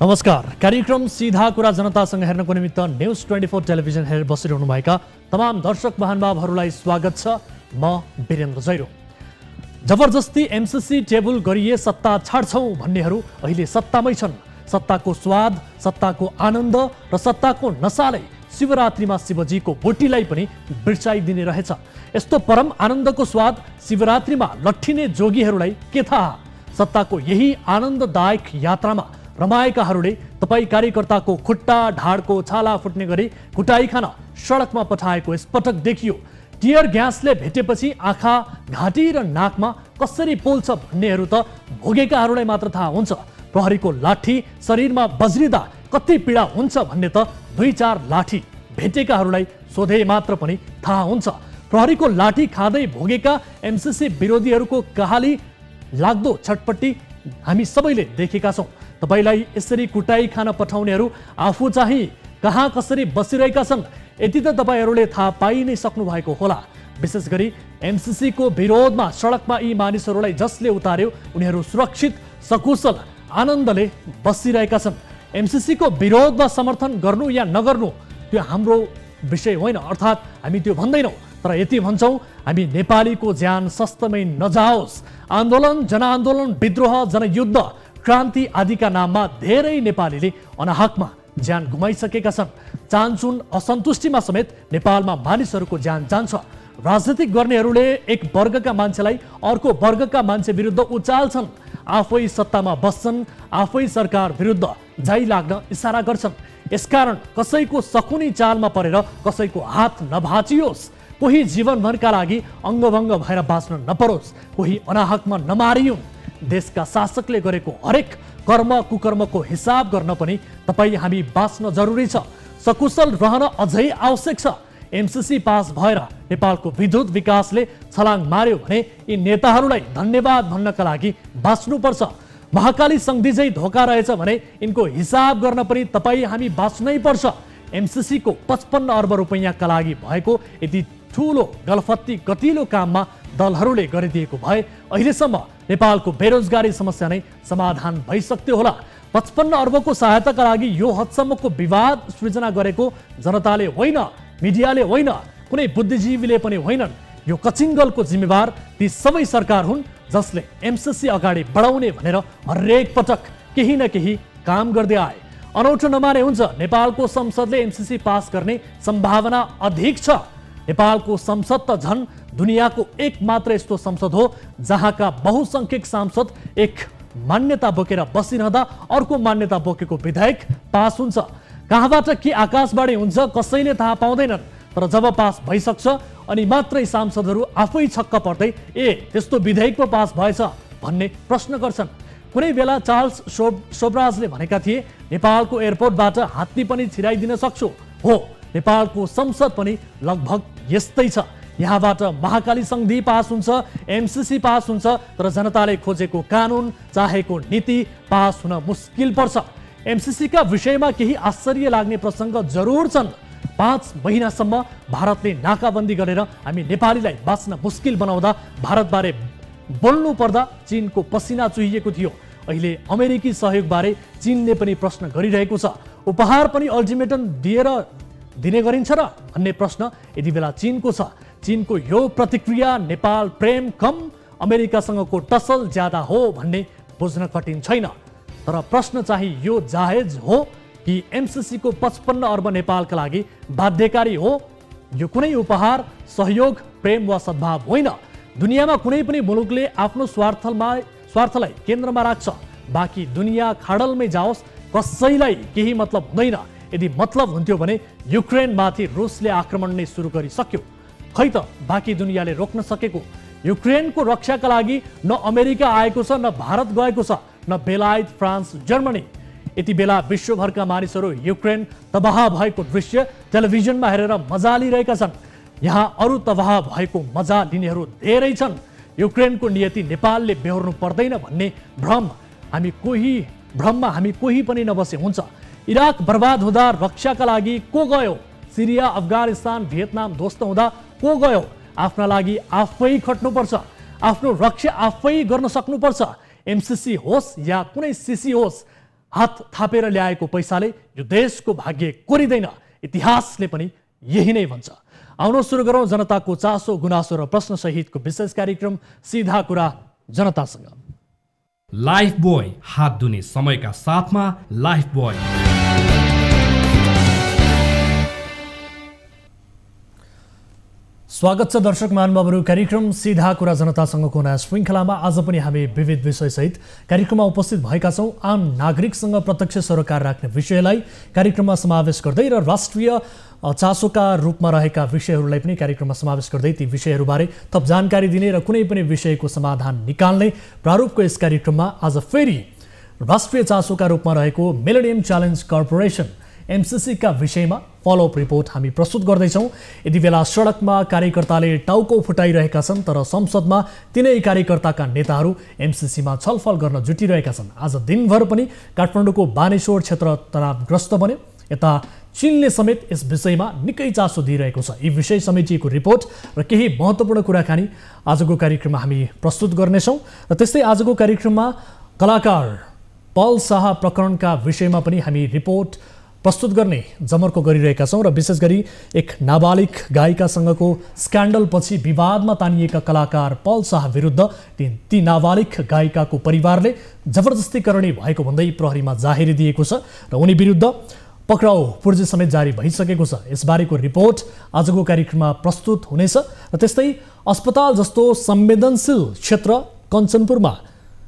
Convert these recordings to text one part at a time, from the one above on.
नमस्कार। कार्यक्रम सीधा कुरा जनतासँग हेर्नको निमित्त न्यूज 24 टेलिभिजन हेरेर बसिरहनुभएका तमाम दर्शक महानुभावहरूलाई स्वागत छ। म वीरेन्द्र जैरो। जबरजस्ती एमसीसी टेबल गरिए सत्ता छाड्छौं भन्नेहरू अहिले सत्तामै छन्। सत्ताको स्वाद, सत्ताको आनन्द र सत्ताको नशाले शिवरात्रिमा शिवजीको बोटीलाई पनि बिर्साइदिने रहेछ। यस्तो परम आनन्दको स्वाद शिवरात्रिमा लट्ठिने जोगीहरूलाई के थाहा? सत्ताको यही आनन्ददायक यात्रामा रमाएकाहरूले तपाई कार्यकर्ताको खुट्टा ढाडको छाला फुट्ने गरी कुटाई खान सडकमा पठाएको यसपटक देखियो। टियर ग्यासले भेटेपछि आँखा, घाँटी र नाकमा कसरी पोल्छ भन्नेहरू त भोगेकाहरूलाई मात्र थाहा हुन्छ। प्रहरीको लाठी शरीरमा बज्रिँदा कति पीडा हुन्छ भन्ने त 2-4 लाठी भेटेकाहरूलाई सोधे मात्र पनि थाहा हुन्छ। प्रहरीको लाठी खाँदै भोगेका एमसीसी विरोधीहरूको कहाली लाग्दो छटपट्टि हामी सबैले देखेका छौं। तपाईलाई यसरी कुटाई खान पठाउनेहरू आफू चाहिँ कहाँ कसरी बसिरहेका छन् यति त तपाईहरूले थाहा पाइ नै सक्नु भएको होला। विशेष गरी एमसीसी को विरोधमा सडकमा यी मानिसहरूलाई जसले उतार्यो उनीहरू सुरक्षित सकुशल आनन्दले बसिरहेका छन्। एमसीसी को विरोधमा समर्थन गर्नु या नगर्नु त्यो हाम्रो विषय होइन, अर्थात् हामी त्यो भन्दैनौं। तर यति भन्छौं, हामी नेपालीको ज्यान सस्तमै नजाओस्। आन्दोलन, जनआन्दोलन, विद्रोह, जनयुद्ध, क्रान्ति आदिका नाममा धेरै नेपालीले अनाहकमा ज्यान गुमाइसकेका छन्। चान्चुन असन्तुष्टिमा समेत नेपालमा मानिसहरूको ज्यान जान्छ। राजनीतिक गर्नेहरूले एक वर्गका मान्छेलाई अर्को वर्गका मान्छे विरुद्ध उचाल्छन्। आफै सत्तामा बस्छन्, आफै सरकार विरुद्ध जाइ लाग्न इसारा गर्छन्। यसकारण कसैको सकुनी चालमा परेर कसैको हात नभाँचियोस्, कोही जीवनभरका लागि अङ्गभङ्ग भएर बाँच्न नपरोस्, कोही अनाहकमा नमारियोस्। देशका शासकले गरेको हरेक कर्म कुकर्मको हिसाब गर्न पनि तपाई हामी बाँच्न जरुरी छ। सकुशल रहन अझै आवश्यक छ। एमसीसी पास भएर नेपालको विद्युत विकासले छलाङ मार्यो भने यी नेताहरूलाई धन्यवाद भन्नका लागि बाँच्नुपर्छ। महाकाली सन्धि चाहिँ धोका रहेछ भने यिनको हिसाब गर्न पनि तपाई हामी बाँच्नै पर्छ। एमसीसी को 55 अर्ब रुपैयाँका लागि भएको यति ठूलो गलफत्ती गतिलो काममा दलहरूले गरिदिएको भए अहिलेसम्म नेपालको बेरोजगारी समस्या नै समाधान भइसक्थ्यो होला। 55 अर्बको सहायताका लागि यो हदसम्मको विवाद सृजना गरेको जनताले होइन, मिडियाले होइन, कुनै बुद्धिजीवीले पनि होइनन्। यो कचिङ्गलको जिम्मेवार ती सबै सरकार हुन् जसले एमसीसी अगाडि बढाउने भनेर हरेक पटक केही न केही काम गर्दै आए। अनौठो नमाने हुन्छ, नेपालको संसदले एमसीसी पास गर्ने सम्भावना अधिक छ। नेपालको संसद त झन् दुनियाँको एक मात्र यस्तो संसद हो जहाँका बहुसंख्यक सांसद एक मान्यता बोकेर बसिरहँदा अर्को मान्यता बोकेको विधेयक पास हुन्छ। कहाँबाट के आकाशवाणी हुन्छ कसैले थाहा पाउँदैनन्। तर जब पास भइसक्छ अनि मात्रै सांसदहरू आफै छक्क पर्दै त्यस्तो विधेयक पो पास भएछ भन्ने प्रश्न गर्छन्। कुनै बेला चार्ल्स शोभराजले भनेका थिए, नेपालको एयरपोर्टबाट हात्ती पनि छिराइदिन सक्छु। हो, नेपालको संसद पनि लगभग यस्तै छ। यहाँबाट महाकाली सन्धि पास हुन्छ, एमसीसी पास हुन्छ, तर जनताले खोजेको कानुन, चाहेको नीति पास हुन मुस्किल पर्छ। एमसीसी का विषयमा केही आश्चर्य लाग्ने प्रसङ्ग जरुर छन्। 5 महिनासम्म भारतले नाकाबन्दी गरेर हामी नेपालीलाई बाँच्न मुस्किल बनाउँदा भारतबारे बोल्नु पर्दा चीनको पसिना चुहिएको थियो। अहिले अमेरिकी सहयोगबारे चीनले पनि प्रश्न गरिरहेको छ। उपहार पनि अल्टिमेटम दिने गरिन्छ र भन्ने प्रश्न यति बेला चीनको छ। चीनको यो प्रतिक्रिया नेपाल प्रेम कम अमेरिकासँगको टसल ज्यादा हो भन्ने बुझ्न कठिन छैन। तर प्रश्न चाहिँ यो जायज हो कि एमसीसी को 55 अर्ब नेपालका लागि बाध्यकारी हो? यो कुनै उपहार, सहयोग, प्रेम वा सद्भाव होइन। दुनियाँमा कुनै पनि मुलुकले आफ्नो स्वार्थलाई केन्द्रमा राख्छ। बाँकी दुनियाँ खाडलमै जाओस्, कसैलाई केही मतलब हुँदैन। यदि मतलब हुन्थ्यो भने युक्रेनमाथि रुसले आक्रमण नै सुरु गरिसक्यो। खै त बाँकी दुनियाँले रोक्न सकेको? युक्रेनको रक्षाका लागि न अमेरिका आएको छ, न भारत गएको छ, न बेलायत, फ्रान्स, जर्मनी। यति बेला विश्वभरका मानिसहरू युक्रेन तबाह भएको दृश्य टेलिभिजनमा हेरेर मजा लिइरहेका छन्। यहाँ अरू तबाह भएको मजा लिनेहरू धेरै छन्। युक्रेनको नियति नेपालले बेहोर्नु पर्दैन भन्ने भ्रममा हामी कोही पनि नबसे हुन्छ। इराक बर्बाद हुँदा रक्षाका लागि को गयो? सिरिया, अफगानिस्तान, भियतनाम ध्वस्त हुँदा को गयो? आफ्ना लागि आफै खट्नुपर्छ, आफ्नो रक्षा आफै गर्न सक्नुपर्छ। एमसीसी होस् या कुनै सीसी होस्, हात थापेर ल्याएको पैसाले यो देशको भाग्य कोरिदैन, इतिहासले पनि यही नै भन्छ। आउनु सुरु गरौँ जनताको चासो गुनासो र प्रश्न सहितको विशेष कार्यक्रम सीधा कुरा जनतासँग। लाइफ बोय, हात धुने समयका साथमा लाइफ बोय। स्वागत छ दर्शक महानुभावहरू, कार्यक्रम सीधा कुरा जनतासँगको नयाँ श्रृङ्खलामा आज पनि हामी विविध विषयसहित कार्यक्रममा उपस्थित भएका छौँ। आम नागरिकसँग प्रत्यक्ष सरोकार राख्ने विषयलाई कार्यक्रममा समावेश गर्दै र राष्ट्रिय चासोका रूपमा रहेका विषयहरूलाई पनि कार्यक्रममा समावेश गर्दै ती विषयहरूबारे थप जानकारी दिने र कुनै पनि विषयको समाधान निकाल्ने प्रारूपको यस कार्यक्रममा आज फेरि राष्ट्रिय चासोका रूपमा रहेको मिलेनियम च्यालेन्ज कर्पोरेसन MCC का विषयमा फलोअप रिपोर्ट हामी प्रस्तुत गर्दैछौँ। यति बेला सडकमा कार्यकर्ताले टाउको फुटाइरहेका छन्, तर संसदमा तिनै कार्यकर्ताका नेताहरू MCC मा छलफल गर्न जुटिरहेका छन्। आज दिनभर पनि काठमाडौँको बानेश्वर क्षेत्र तनावग्रस्त बन्यो। यता चीनले समेत यस विषयमा निकै चासो दिइरहेको छ। यी विषय समेटिएको रिपोर्ट र केही महत्त्वपूर्ण कुराकानी आजको कार्यक्रममा हामी प्रस्तुत गर्नेछौँ। र त्यस्तै आजको कार्यक्रममा कलाकार पल शाह प्रकरणका विषयमा पनि हामी रिपोर्ट प्रस्तुत गर्ने जमर्को गरिरहेका छौँ र विशेष गरी एक नाबालिग गायिकासँगको स्क्यान्डलपछि विवादमा तानिएका कलाकार पल शाह विरुद्ध ती नाबालिग गायिकाको परिवारले जबरजस्ती करणी भएको भन्दै प्रहरीमा जाहेरी दिएको छ र उनी विरुद्ध पक्राउ पूर्जी समेत जारी भइसकेको छ। यसबारेको रिपोर्ट आजको कार्यक्रममा प्रस्तुत हुनेछ। र त्यस्तै अस्पताल जस्तो संवेदनशील क्षेत्र कञ्चनपुरमा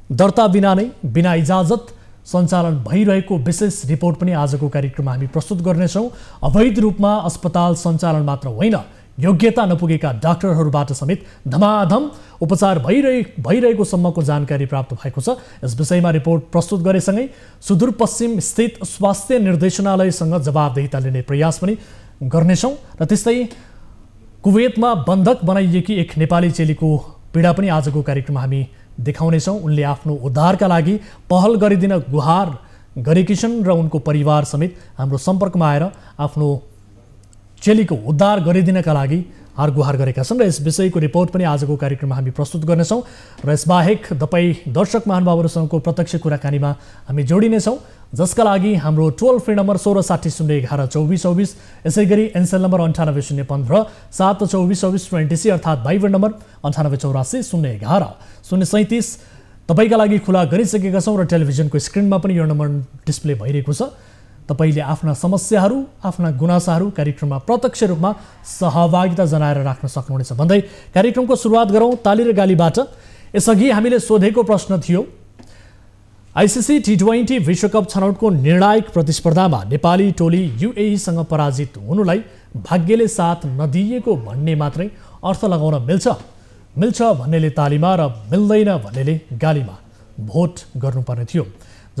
दर्ता बिना नै बिना इजाजत सञ्चालन भइरहेको विशेष रिपोर्ट पनि आजको कार्यक्रममा हामी प्रस्तुत गर्नेछौँ। अवैध रूपमा अस्पताल सञ्चालन मात्र होइन, योग्यता नपुगेका डाक्टरहरूबाट समेत धमाधम उपचार भइरहेको सम्मको जानकारी प्राप्त भएको छ। यस विषयमा रिपोर्ट प्रस्तुत गरेसँगै सुदूरपश्चिम स्थित स्वास्थ्य निर्देशनालयसँग जवाबदेहिता लिने प्रयास पनि गर्नेछौँ। र त्यस्तै कुवेतमा बन्धक बनाइएकी एक नेपाली चेलीको पीडा पनि आजको कार्यक्रममा हामी देखाउनेछौँ। उनले आफ्नो उद्धारका लागि पहल गरिदिन गुहार गरेकी छन् र उनको परिवार समेत हाम्रो सम्पर्कमा आएर आफ्नो चेलीको उद्धार गरिदिनका लागि हार गुहार गरेका छन् र यस विषयको रिपोर्ट पनि आजको कार्यक्रममा हामी प्रस्तुत गर्नेछौँ। र यसबाहेक तपाईँ दर्शक महानुभावहरूसँगको प्रत्यक्ष कुराकानीमा हामी जोडिनेछौँ, जसका लागि हाम्रो टोल फ्री नम्बर 1660112424, यसै गरी एनसेल नम्बर 980115 7242420 अर्थात् भाइबर नम्बर 9884 तपाईँका लागि खुला गरिसकेका छौँ र टेलिभिजनको स्क्रिनमा पनि यो नम्बर डिस्प्ले भइरहेको छ। तपाईँले आफ्ना समस्याहरू, आफ्ना गुनासाहरू कार्यक्रममा प्रत्यक्ष रूपमा सहभागिता जनाएर राख्न सक्नुहुनेछ भन्दै कार्यक्रमको सुरुवात गरौँ ताली र गालीबाट। यसअघि हामीले सोधेको प्रश्न थियो, ICC T20 विश्वकप छनौटको निर्णायक प्रतिस्पर्धामा नेपाली टोली UAE-सँग पराजित हुनुलाई भाग्यले साथ नदिएको भन्ने मात्रै अर्थ लगाउन मिल्छ भन्नेले तालीमा र मिल्दैन भन्नेले गालीमा भोट गर्नुपर्ने थियो,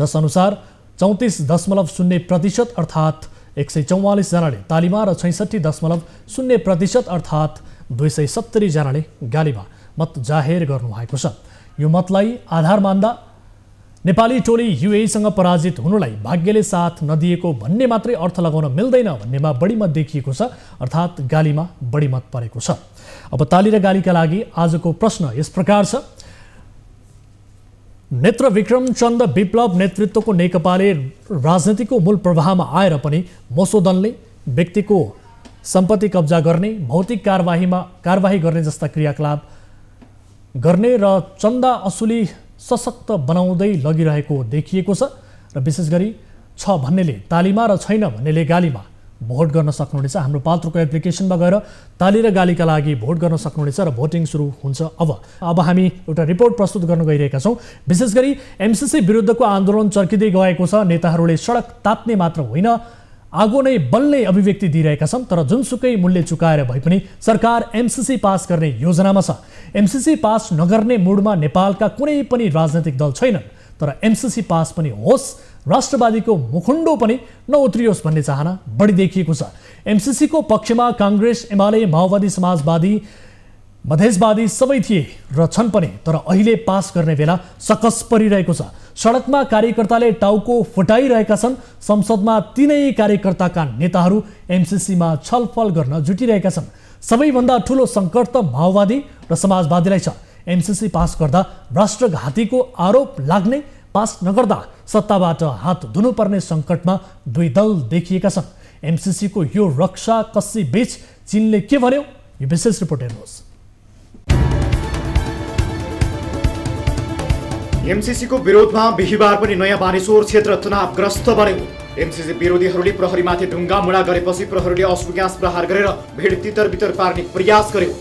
जसअनुसार 34.0% अर्थात् 144 जनाले तालीमा र 66.0% अर्थात् 270 जनाले गालीमा मत जाहेर गर्नुभएको छ। यो मतलाई आधार मान्दा नेपाली टोली UAE-सँग पराजित हुनुलाई भाग्यले साथ नदिएको भन्ने मात्रै अर्थ लगाउन मिल्दैन भन्नेमा बढी मत देखिएको छ, अर्थात् गालीमा बढी मत परेको छ। अब ताली र गालीका लागि आजको प्रश्न यस प्रकार छ, नेत्र विक्रम चन्द विप्लव नेतृत्वको नेकपाले राजनीतिको मूल प्रवाहमा आएर पनि मसोदनले व्यक्तिको सम्पत्ति कब्जा गर्ने, भौतिक कारबाही गर्ने जस्ता क्रियाकलाप गर्ने र चन्दा असुली सशक्त बनाउँदै लगिरहेको देखिएको छ। र विशेष गरी छ भन्नेले तालीमा र छैन भन्नेले गालीमा भोट गर्न सक्नुहुनेछ। हाम्रो पात्रोको एप्लिकेसनमा गएर ताली र गालीका लागि भोट गर्न सक्नुहुनेछ र भोटिङ सुरु हुन्छ। अब हामी एउटा रिपोर्ट प्रस्तुत गर्न गइरहेका छौँ। विशेष गरी MCC विरुद्धको आन्दोलन चर्किँदै गएको छ। नेताहरूले सडक तात्ने मात्र होइन, आगो नै बल्ने अभिव्यक्ति दिइरहेका छन्, तर जुनसुकै मूल्य चुकाएर भए पनि सरकार MCC पास गर्ने योजनामा छ। MCC पास नगर्ने मुडमा नेपालका कुनै पनि राजनैतिक दल छैनन्, तर MCC पास पनि होस्, राष्ट्रवादीको मुखुन्डो पनि नउत्रियोस् भन्ने चाहना बढी देखिएको छ। MCC को पक्षमा कांग्रेस, एमाले, माओवादी, समाजवादी, मधेसवादी सबै थिए र छन् पनि, तर अहिले पास गर्ने बेला सकस परिरहेको छ। सडकमा कार्यकर्ताले टाउको फुटाइरहेका छन्। संसदमा तीनै कार्यकर्ताका नेताहरू MCC मा छलफल गर्न जुटिरहेका छन्। सबैभन्दा ठूलो संकट त माओवादी र समाजवादीलाई छ। MCC पास गर्दा राष्ट्रघातीको आरोप लाग्ने, पास नगर्दा सत्ताबाट हात धुनुपर्ने सङ्कटमा दुई दल देखिएका छन्। एमसीसीको यो रक्षा कस्सी बीच चीनले के भन्यो, यो विशेष रिपोर्ट हेर्नुहोस्। एमसीसीको विरोधमा बिहिबार पनि नयाँ बानेश्वर क्षेत्र तनावग्रस्त बन्यो। एमसीसी विरोधीहरूले प्रहरीमाथि ढुङ्गा मुढा गरेपछि प्रहरीले अश्रु ग्यास प्रहार गरेर भिड तितर बितर पार्ने प्रयास गर्यो।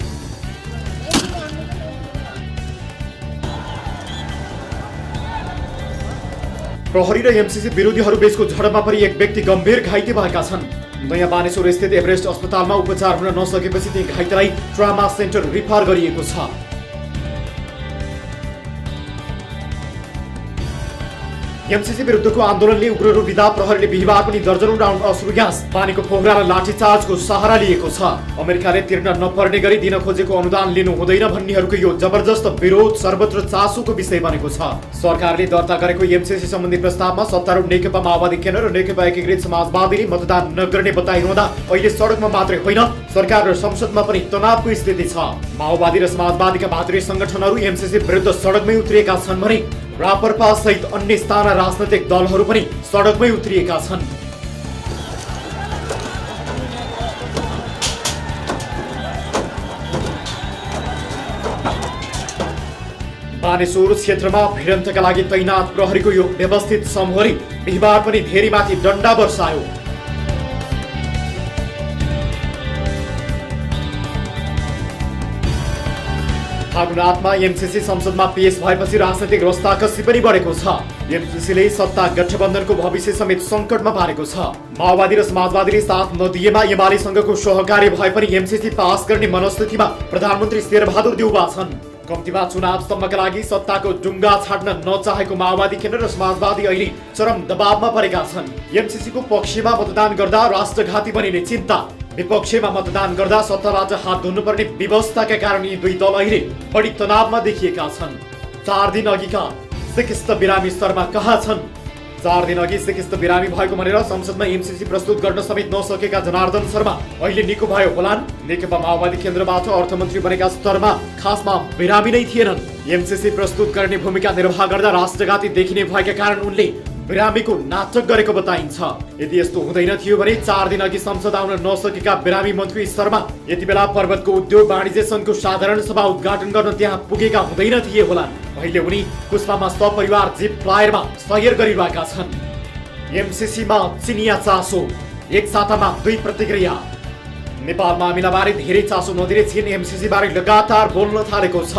प्रहरी र एमसीसी विरोधीहरू बीचको झडपमा पनि एक व्यक्ति गम्भीर घाइते भएका छन्। नयाँ बानेश्वर स्थित एभरेस्ट अस्पतालमा उपचार हुन नसकेपछि ती घाइतेलाई ट्रामा सेन्टर रिफर गरिएको छ। एमसीसी विरुद्धको आन्दोलनले उग्र रूप लिँदा प्रहरीले बिहिबार पनि दर्जनौं राउन्ड अश्रु ग्यास, पानीको फोहरा र लाठीचार्जको सहारा लिएको छ। अमेरिकाले तिर्न नपर्ने गरी दिन खोजेको अनुदान लिनु हुँदैन भन्नेहरूको यो जबरजस्त विरोध सर्वत्र चासोको विषय बनेको छ। सरकारले दर्ता गरेको एमसीसी सम्बन्धी प्रस्तावमा सत्तारूढ नेकपा माओवादी केन्द्र र नेकपा एकीकृत समाजवादीले मतदान नगर्ने बताइरहँदा अहिले सडकमा मात्रै होइन सरकार र संसदमा पनि तनावको स्थिति छ। माओवादी र समाजवादीका भातृ संगठनहरू एमसीसी विरुद्ध सडकमै उत्रिएका छन् भने रापरपा सहित अन्य स्थानीय राजनैतिक दलहरू पनि सडकमै उत्रिएका छन्। बानेश्वर क्षेत्रमा भिडन्तका लागि तैनात प्रहरीको यो व्यवस्थित समूहले बिहिबार पनि धेरैमाथि डन्डा बर्सायो। फागुन 8 मा एमसीसी संसदमा पेश भएपछि राजनैतिक रस्ताकसी पनि बढेको छ। एमसीसीले सत्ता गठबन्धनको भविष्य समेत सङ्कटमा पारेको छ। माओवादी र समाजवादीले साथ नदिएमा एमालेसँगको सहकार्य भए पनि एमसीसी पास गर्ने मनस्थितिमा प्रधानमन्त्री शेरबहादुर देउवा छन्। कम्तीमा चुनावसम्मका लागि सत्ताको डुङ्गा छाड्न नचाहेको माओवादी केन्द्र र समाजवादी अहिले चरम दबावमा परेका छन्। एमसीसीको पक्षमा मतदान गर्दा राष्ट्रघाती बनिने चिन्ता, विपक्षमा मतदान गर्दा सत्ताबाट हात धुनुपर्ने व्यवस्थाका कारण यी दुई दल अहिले बढी तनावमा देखिएका छन्। 4 दिन अघिका सिकिस्त बिरामी शर्मा कहाँ छन्? 4 दिन अघि सिकिस्त बिरामी भएको भनेर संसदमा एमसीसी प्रस्तुत गर्न समेत नसकेका जनार्दन शर्मा अहिले निको भयो होलान्। नेकपा माओवादी केन्द्रबाट अर्थमन्त्री बनेका शर्मा खासमा बिरामी नै थिएनन्। एमसीसी प्रस्तुत गर्ने भूमिका निर्वाह गर्दा राष्ट्रघाती देखिने भएका कारण उनले बिरामीको नाटक गरेको बताइन्छ। यदि यस्तो हुँदैन थियो भने 4 दिन अघि संसद आउन नसकेका बिरामी मन्त्री शर्मा यति बेला पर्वतको उद्योग वाणिज्य सङ्घको साधारण सभा उद्घाटन गर्न त्यहाँ पुगेका हुँदैन थिए होलान्। अहिले उनी कुस्मामा सपरिवार जीप फ्लायरमा सैर गरिरहेका छन्। एमसीसीमा चिनिया चासो, एक सातामा 2 प्रतिक्रिया। नेपाल मामिलाबारे धेरै चासो नदिने चीन एमसीसी बारे लगातार बोल्न थालेको छ।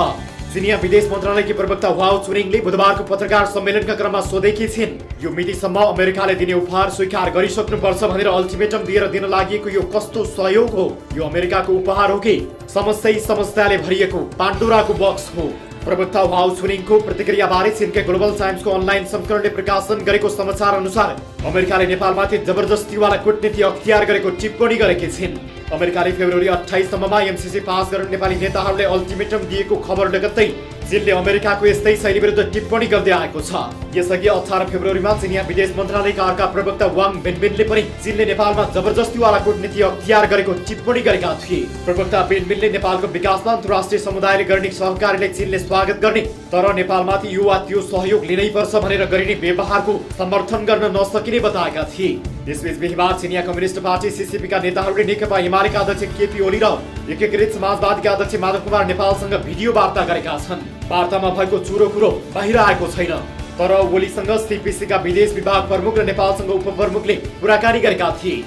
चिनिया विदेश मन्त्रालयकी प्रवक्ता वाओ चुनिङले बुधबारको पत्रकार सम्मेलनका क्रममा सोधेकी छिन्, यो मितिसम्म अमेरिकाले दिने उपहार स्वीकार गरिसक्नुपर्छ भनेर अल्टिमेटम दिएर दिन लागि यो कस्तो सहयोग हो? यो अमेरिकाको उपहार हो कि समस्याले भरिएको पाण्डोराको बक्स हो? प्रवक्ता वाओ चुनिङको प्रतिक्रियाबारे चीनकै ग्लोबल टाइम्सको अनलाइन संस्करणले प्रकाशन गरेको समाचार अनुसार अमेरिकाले नेपालमाथि जबरजस्तीवाला कूटनीति अख्तियार गरेको टिप्पणी गरेकी छिन्। अमेरिकाले फेब्रुअरी 28 सम्ममा एमसीसी पास गर्न नेपाली नेताहरूले अल्टिमेटम दिएको खबर लगत्तै चीनले अमेरिकाको यस्तै शैली विरुद्ध टिप्पणी गर्दै आएको छ। यसअघि 18 फेब्रुअरीमा चिनिया विदेश मन्त्रालयका अर्का प्रवक्ता वाङ बिनबिनले पनि चीनले नेपालमा जबरजस्तीवाला कूटनीति अख्तियार गरेको टिप्पणी गरेका थिए। प्रवक्ता बिनबिनले नेपालको विकासमा अन्तर्राष्ट्रिय समुदायले गर्ने सहकार्यले चीनले स्वागत गर्ने तर नेपालमाथि यो वा त्यो सहयोग लिनै पर्छ भनेर गरिने व्यवहारको समर्थन गर्न नसकिने बताएका थिए। यसबीच बिहिबार चिनिया कम्युनिस्ट पार्टी सीसीपीका नेताहरूले नेकपा एमालेका अध्यक्ष केपी ओली र एकीकृत समाजवादीका अध्यक्ष माधव कुमार नेपालसँग भिडियो वार्ता गरेका छन्। वार्तामा भएको चुरो कुरो बाहिर आएको छैन, तर ओलीसँग सीपीसीका विदेश विभाग प्रमुख र नेपालसँग उपप्रमुखले कुराकानी गरेका थिए।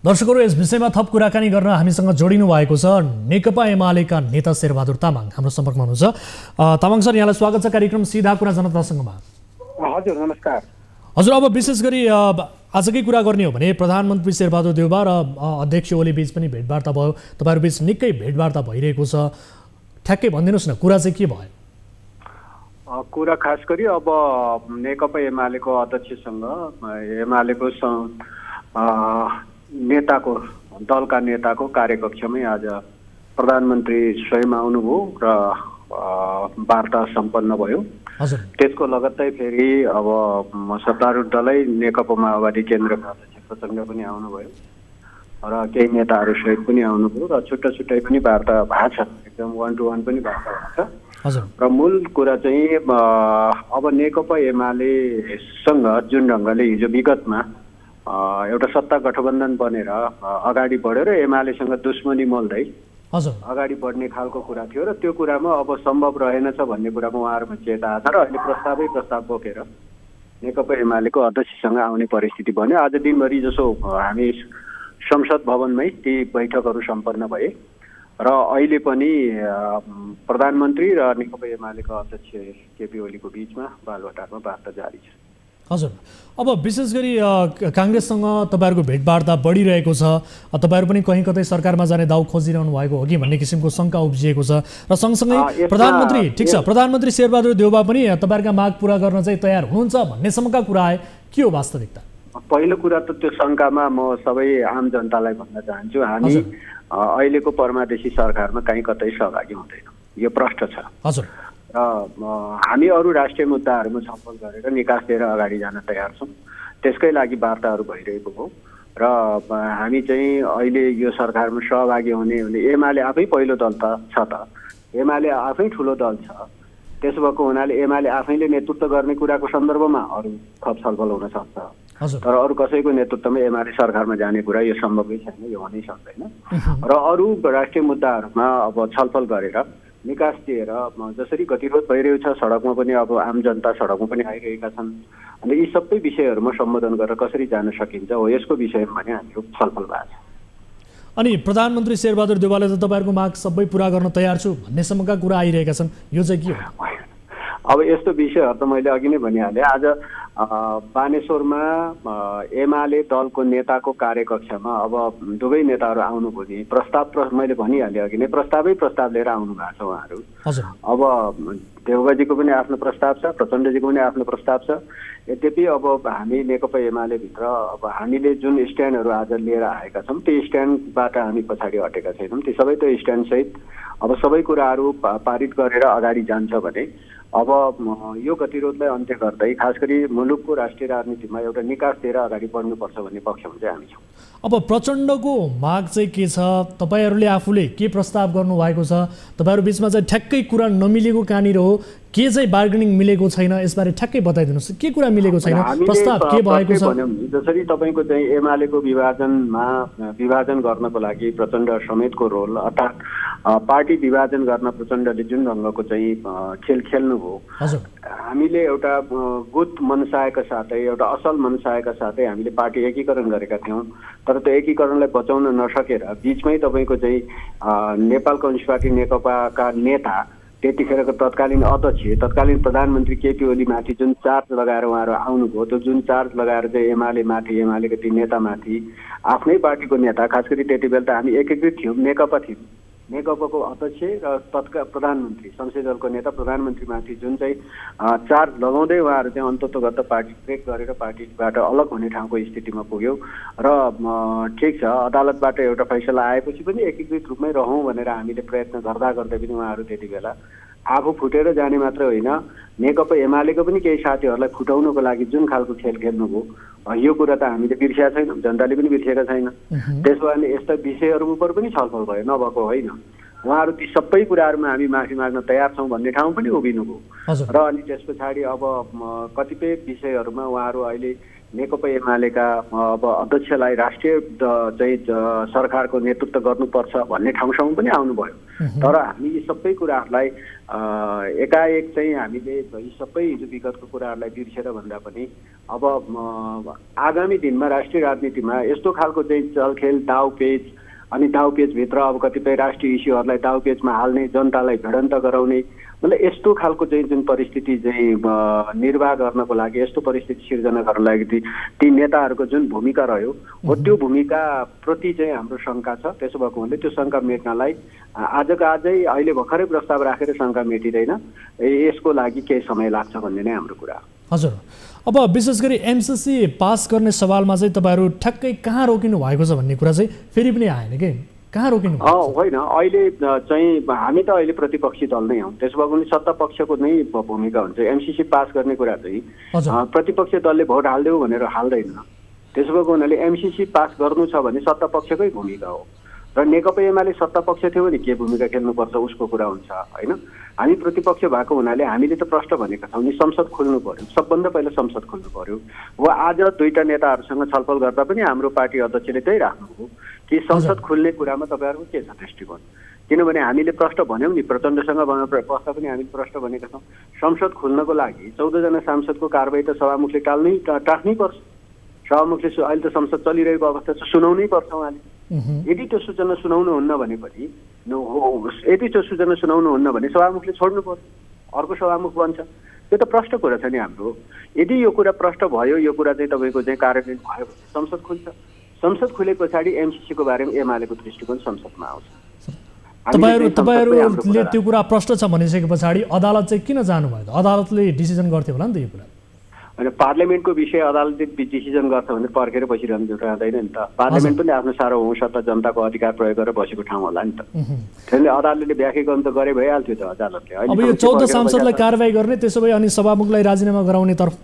दर्शकहरू, यस विषयमा थप कुराकानी गर्न हामीसँग जोडिनु भएको छ नेकपा एमालेका नेता शेरबहादुर तामाङ हाम्रो सम्पर्कमा हुनुहुन्छ। तामाङ सर, यहाँलाई स्वागत छ कार्यक्रम सीधा कुरा जनतासँगमा। हजुर नमस्कार। हजुर, अब विशेष गरी आजकै कुरा गर्ने हो भने प्रधानमन्त्री शेरबहादुर देउवा र अध्यक्ष ओली बीच पनि भेटवार्ता भयो, तपाईँहरू बीच निकै भेटवार्ता भइरहेको छ। ठ्याक्कै भनिदिनुहोस् न, कुरा चाहिँ के भयो? कुरा खास गरी अब नेकपा एमालेको अध्यक्षसँग एमालेको नेताको दलका नेताको कार्यकक्षमै आज प्रधानमन्त्री स्वयं आउनुभयो र वार्ता सम्पन्न भयो। त्यसको लगत्तै फेरि अब सत्तारूढ दलै नेकपा माओवादी केन्द्रका अध्यक्ष प्रचण्ड पनि आउनुभयो र केही नेताहरूसहित पनि आउनुभयो र छुट्टा छुट्टै पनि वार्ता भएको छ, एकदम 1 to 1 पनि वार्ता भएको छ। र मूल कुरा चाहिँ अब नेकपा एमालेसँग जुन ढङ्गले हिजो विगतमा एउटा सत्ता गठबन्धन बनेर अगाडि बढेर एमालेसँग दुश्मनी मोल्दै अगाडि बढ्ने खालको कुरा थियो र त्यो कुरामा अब सम्भव रहेनछ भन्ने कुरामा उहाँहरूमा चेता छ र अहिले प्रस्ताव बोकेर नेकपा एमालेको अध्यक्षसँग आउने परिस्थिति बन्यो। आज दिनभरि जसो हामी संसद भवनमै ती बैठकहरू सम्पन्न भए र अहिले पनि प्रधानमन्त्री र नेकपा एमालेको अध्यक्ष केपी ओलीको बीचमा बालुवाटारमा वार्ता जारी छ। हजुर, अब विशेष गरी काङ्ग्रेससँग तपाईँहरूको भेटवार्ता बढिरहेको छ, तपाईँहरू पनि कहीँ कतै सरकारमा जाने दाउ खोजिरहनु भएको हो कि भन्ने किसिमको शङ्का उब्जिएको छ र सँगसँगै प्रधानमन्त्री ठिक छ प्रधानमन्त्री शेरबहादुर देउवा पनि तपाईँहरूका माग पुरा गर्न चाहिँ तयार हुनुहुन्छ भन्नेसम्मका कुरा आए, के हो वास्तविकता? पहिलो कुरा त त्यो शङ्कामा म सबै आम जनतालाई भन्न चाहन्छु, हामी अहिलेको परमादेशी सरकारमा कहीँ कतै सहभागी हुँदैनौँ, यो प्रष्ट छ। हजुर, र हामी अरू राष्ट्रिय मुद्दाहरूमा छलफल गरेर निकास दिएर अगाडि जान तयार छौँ, त्यसकै लागि वार्ताहरू भइरहेको हो र हामी चाहिँ अहिले यो सरकारमा सहभागी हुने एमाले आफै पहिलो दल त छ, त एमाले आफै ठुलो दल छ, त्यसो भएको हुनाले एमाले आफैले नेतृत्व गर्ने कुराको सन्दर्भमा अरू थप छलफल हुन सक्छ, तर अरू कसैको नेतृत्वमा एमाले सरकारमा जाने कुरा यो सम्भवै छैन, यो हुनै सक्दैन। र अरू राष्ट्रिय मुद्दाहरूमा अब छलफल गरेर निकास दिएर जसरी गतिरोध भइरहेको छ सडकमा पनि, अब आम जनता सडकमा पनि आइरहेका छन्, अनि यी सबै विषयहरूमा सम्बोधन गरेर कसरी जान सकिन्छ हो यसको विषयमा पनि हामीहरू छलफल भएको छ। अनि प्रधानमन्त्री शेरबहादुर देउवाले त तपाईँहरूको माग सबै पुरा गर्न तयार छु भन्नेसम्मका कुरा आइरहेका छन्, यो चाहिँ के हो? अब यस्तो विषयहरू त मैले अघि नै भनिहालेँ। आज बानेश्वरमा एमाले दलको नेताको कार्यकक्षमा अब दुवै नेताहरू आउनुभयो नि, प्रस्ताव मैले भनिहालेँ अघि नै, प्रस्ताव लिएर आउनु भएको छ उहाँहरू। अब देउवाजीको पनि आफ्नो प्रस्ताव छ, प्रचण्डजीको पनि आफ्नो प्रस्ताव छ। यद्यपि अब हामी नेकपा एमाले भित्र अब हामीले जुन स्ट्यान्डहरू आज लिएर आएका छौँ त्यो स्ट्यान्डबाट हामी पछाडि हटेका छैनौँ। ती सबै त्यो स्ट्यान्डसहित अब सबै कुराहरू पारित गरेर अगाडि जान्छ भने अब यो गतिरोधलाई अन्त्य गर्दै खास गरी मुलुकको राष्ट्रिय राजनीतिमा एउटा निकास दिएर अगाडि बढ्नुपर्छ भन्ने पक्षमा चाहिँ हामी छौँ। अब प्रचण्डको माग चाहिँ के छ, तपाईँहरूले आफूले के प्रस्ताव गर्नुभएको छ, तपाईँहरू बिचमा चाहिँ ठ्याक्कै कुरा नमिलेको कहाँनिर हो, के चाहिँ बार्गेनिङ मिलेको छैन, यसबारे ठ्याक्कै बताइदिनुहोस्, के कुरा मिलेको छैन, प्रस्ताव के भएको छ? जसरी तपाईँको चाहिँ एमालेको विभाजन गर्नको लागि प्रचण्ड समेतको रोल, अर्थात् पार्टी विभाजन गर्न प्रचण्डले जुन ढङ्गको चाहिँ खेल खेल्नुभयो, हामीले एउटा गुट मनसायका साथै एउटा असल मनसायका साथै हामीले पार्टी एकीकरण गरेका थियौँ, तर त्यो एकीकरणलाई बचाउन नसकेर बिचमै तपाईँको चाहिँ नेपाल कम्युनिस्ट पार्टी नेकपाका नेता त्यतिखेरको तत्कालीन अध्यक्ष तत्कालीन प्रधानमन्त्री केपी ओलीमाथि जुन चार्ज लगाएर उहाँहरू आउनुभयो, त्यो जुन चार्ज लगाएर चाहिँ एमालेको ती नेतामाथि आफ्नै पार्टीको नेता, खास गरी त्यति बेला त हामी एकीकृत थियौँ, नेकपा थियौँ, नेकपाको अध्यक्ष र तत्काल प्रधानमन्त्री संसदीय दलको नेता प्रधानमन्त्रीमाथि जुन चाहिँ चार्ज लगाउँदै उहाँहरू चाहिँ अन्ततोगत पार्टी ब्रेक गरेर पार्टीबाट अलग हुने ठाउँको स्थितिमा पुग्यो। र ठिक छ, अदालतबाट एउटा फैसला आएपछि पनि एकीकृत रूपमै रहौँ भनेर हामीले प्रयत्न गर्दा पनि उहाँहरू त्यति बेला आफू फुटेर जाने मात्र होइन, नेकपा एमालेको पनि केही साथीहरूलाई फुटाउनको लागि जुन खालको खेल खेल्नुभयो, यो कुरा त हामीले बिर्सेका छैनौँ, जनताले पनि बिर्सेका छैन। त्यसो भने यस्ता विषयहरूमा पनि छलफल भयो, नभएको होइन। उहाँहरू ती सबै कुराहरूमा हामी माफी माग्न तयार छौँ भन्ने ठाउँ पनि उभिनुभयो र अनि त्यस पछाडि अब कतिपय विषयहरूमा उहाँहरू अहिले नेकपा एमालेका अब अध्यक्षलाई राष्ट्रिय चाहिँ सरकारको नेतृत्व गर्नुपर्छ भन्ने ठाउँसम्म पनि आउनुभयो। तर हामी यी सबै कुराहरूलाई एकाएक चाहिँ हामीले यी सबै हिजो विगतको कुराहरूलाई बिर्सेर भन्दा पनि अब आगामी दिनमा राष्ट्रिय राजनीतिमा यस्तो खालको चाहिँ चलखेल दाउपेच अनि दाउपेचभित्र अब कतिपय राष्ट्रिय इस्युहरूलाई दाउपेचमा हाल्ने, जनतालाई भिडन्त गराउने, मतलब यस्तो खालको चाहिँ जुन परिस्थिति चाहिँ निर्वाह गर्नको लागि, यस्तो परिस्थिति सिर्जना गर्नको लागि ती नेताहरूको जुन भूमिका रह्यो हो त्यो भूमिकाप्रति चाहिँ हाम्रो शङ्का छ। त्यसो भएको हुनाले त्यो शङ्का मेट्नलाई आजको आजै अहिले भर्खरै प्रस्ताव राखेर शङ्का मेटिँदैन, यसको लागि केही समय लाग्छ भन्ने नै हाम्रो कुरा हो। हजुर, अब विशेष गरी एमसिसी पास गर्ने सवालमा चाहिँ तपाईँहरू ठ्याक्कै कहाँ रोकिनु भएको छ भन्ने कुरा चाहिँ फेरि पनि आएन कि कहाँ रोकिनु? होइन, अहिले चाहिँ हामी त अहिले प्रतिपक्षी दल नै हौँ, त्यसो भए पनि सत्ता पक्षको नै भूमिका हुन्छ। एमसिसी पास गर्ने कुरा चाहिँ प्रतिपक्षी दलले भोट हालिदेऊ भनेर हाल्दैन, त्यसो भएको हुनाले एमसीसी पास गर्नु छ भने सत्ता पक्षकै भूमिका हो र नेकपा एमाले सत्ता पक्ष थियो भने के भूमिका खेल्नुपर्छ उसको कुरा हुन्छ हैन। हामी प्रतिपक्ष भएको हुनाले हामीले त प्रश्न भनेका छौँ नि संसद खोल्नु पर्यो, सबभन्दा पहिला संसद खोल्नु पर्यो। हो आज दुईटा नेताहरूसँग छलफल गर्दा पनि हाम्रो पार्टी अध्यक्षले त्यही राख्नुभयो कि संसद खोल्ने कुरामा तपाईँहरूको के छ दृष्टिकोण, किनभने हामीले प्रश्न भन्यौँ नि प्रचण्डसँग बस्दा पनि हामीले प्रश्न भनेका छौँ संसद खोल्नको लागि 14 जना सांसदको कारबाही त सभामुखले टाक्नै पर्छ। सभामुखले अहिले त संसद चलिरहेको अवस्था छ, सुनाउनै पर्छ उहाँले। यदि त्यो सूचना सुनाउनुहुन्न भने पनि यदि त्यो सूचना सुनाउनुहुन्न भने सभामुखले छोड्नु पर्यो, अर्को सभामुख बन्छ। त्यो त प्रश्न कुरा छ नि हाम्रो। यदि यो कुरा प्रश्न भयो, यो कुरा चाहिँ तपाईँको चाहिँ कार्यान्वयन भयो भने संसद खुल्छ। संसद खुले पछाडि एमसीसीको बारेमा एमालेको दृष्टिकोण संसदमा आउँछ। तपाईहरुले त्यो कुरा प्रश्न छ भनिसके पछाडि अदालत चाहिँ किन जानुभयो? अदालतले डिसिजन गर्थ्यो होला नि त यो कुरा। अनि पार्लियामेन्टको विषय अदालतले डिसिजन गर्छ भने पर्खेर बसिरहनु रहँदैन नि त। पार्लियामेन्ट पनि आफ्नो सार्वभौम सत्ता जनताको अधिकार प्रयोग गरेर बसेको ठाउँ होला नि त। त्यसले अदालतले व्याख्याकरण त गरे भइहाल्थ्यो त अदालतले। अब यो 14 सांसदलाई कारबाही गर्ने त्यसो भए अनि सभामुखलाई राजीनामा गराउने तर्फ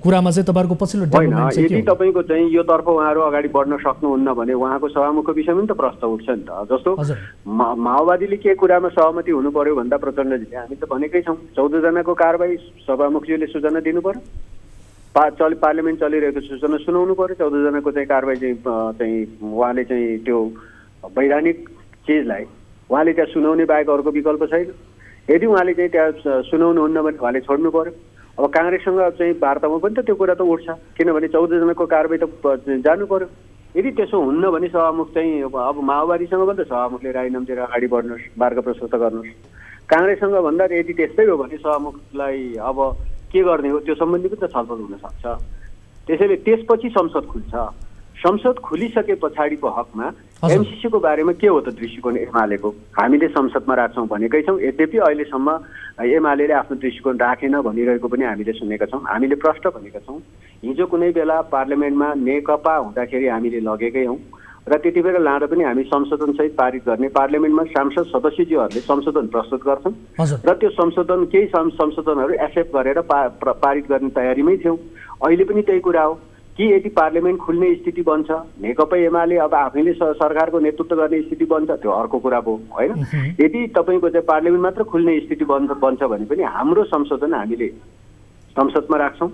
कुरामा चाहिँ तपाईहरुको पछिल्लो डेभलपमेन्ट चाहिँ के हो? यदि तपाईको चाहिँ यो तर्फ उहाँहरु अगाडि बढ्न सक्नुहुन्न भने उहाँको सभामुखको विषयमा पनि त प्रश्न उठ्छ नि त। जस्तो माओवादीले के कुरामा सहमति हुनु पर्यो भन्दा प्रचण्डजीले हामी त भनेकै छौं 14 जनाको कारबाही सभामुखजीले सूचना दिनु पर्यो, पार्लियामेन्ट चलिरहेको सूचना सुनाउनु पर्यो। 14 जनाको चाहिँ कारबाही चाहिँ उहाँले चाहिँ त्यो वैधानिक चिजलाई उहाँले त्यहाँ सुनाउने बाहेक अर्को विकल्प छैन। यदि उहाँले चाहिँ त्यहाँ सुनाउनुहुन्न भने उहाँले छोड्नु पर्यो। अब काङ्ग्रेससँग चाहिँ वार्तामा पनि त त्यो कुरा त उठ्छ, किनभने 14 जनाको कारबाही त जानु पर्यो। यदि त्यसो हुन्न भने सभामुख चाहिँ अब माओवादीसँग पनि त सभामुखले राजीनामा दिएर अगाडि बढ्नुहोस्, मार्ग प्रशस्त गर्नुहोस्। काङ्ग्रेससँग भन्दा यदि त्यस्तै हो भने सभामुखलाई अब के गर्ने हो त्यो सम्बन्धी पनि त छलफल हुन सक्छ। त्यसैले त्यसपछि संसद खुल्छ। संसद खुलिसके पछाडिको हकमा एमसीसीको बारेमा के हो त दृष्टिकोण एमालेको हामीले संसदमा राख्छौँ भनेकै छौँ। यद्यपि अहिलेसम्म एमाले आफ्नो दृष्टिकोण राखेन भनिरहेको पनि हामीले सुनेका छौँ। हामीले प्रश्न भनेका छौँ हिजो कुनै बेला पार्लियामेन्टमा नेकपा हुँदाखेरि हामीले लगेकै हौँ र त्यति बेला लाँदा पनि हामी संशोधनसहित पारित गर्ने पार्लियामेन्टमा सांसद सदस्यज्यूहरूले संशोधन प्रस्तुत गर्छन् र त्यो संशोधन केही संशोधनहरू एक्सेप्ट गरेर पारित गर्ने तयारीमै थियौँ। अहिले पनि त्यही कुरा हो कि यदि पार्लियामेन्ट खुल्ने स्थिति बन्छ, नेकपा एमाले अब आफैले सरकारको नेतृत्व गर्ने स्थिति बन्छ, त्यो अर्को कुरा हो होइन। यदि तपाईँको चाहिँ पार्लियामेन्ट मात्र खुल्ने स्थिति बन्छ भने पनि हाम्रो संशोधन हामीले संसदमा राख्छौँ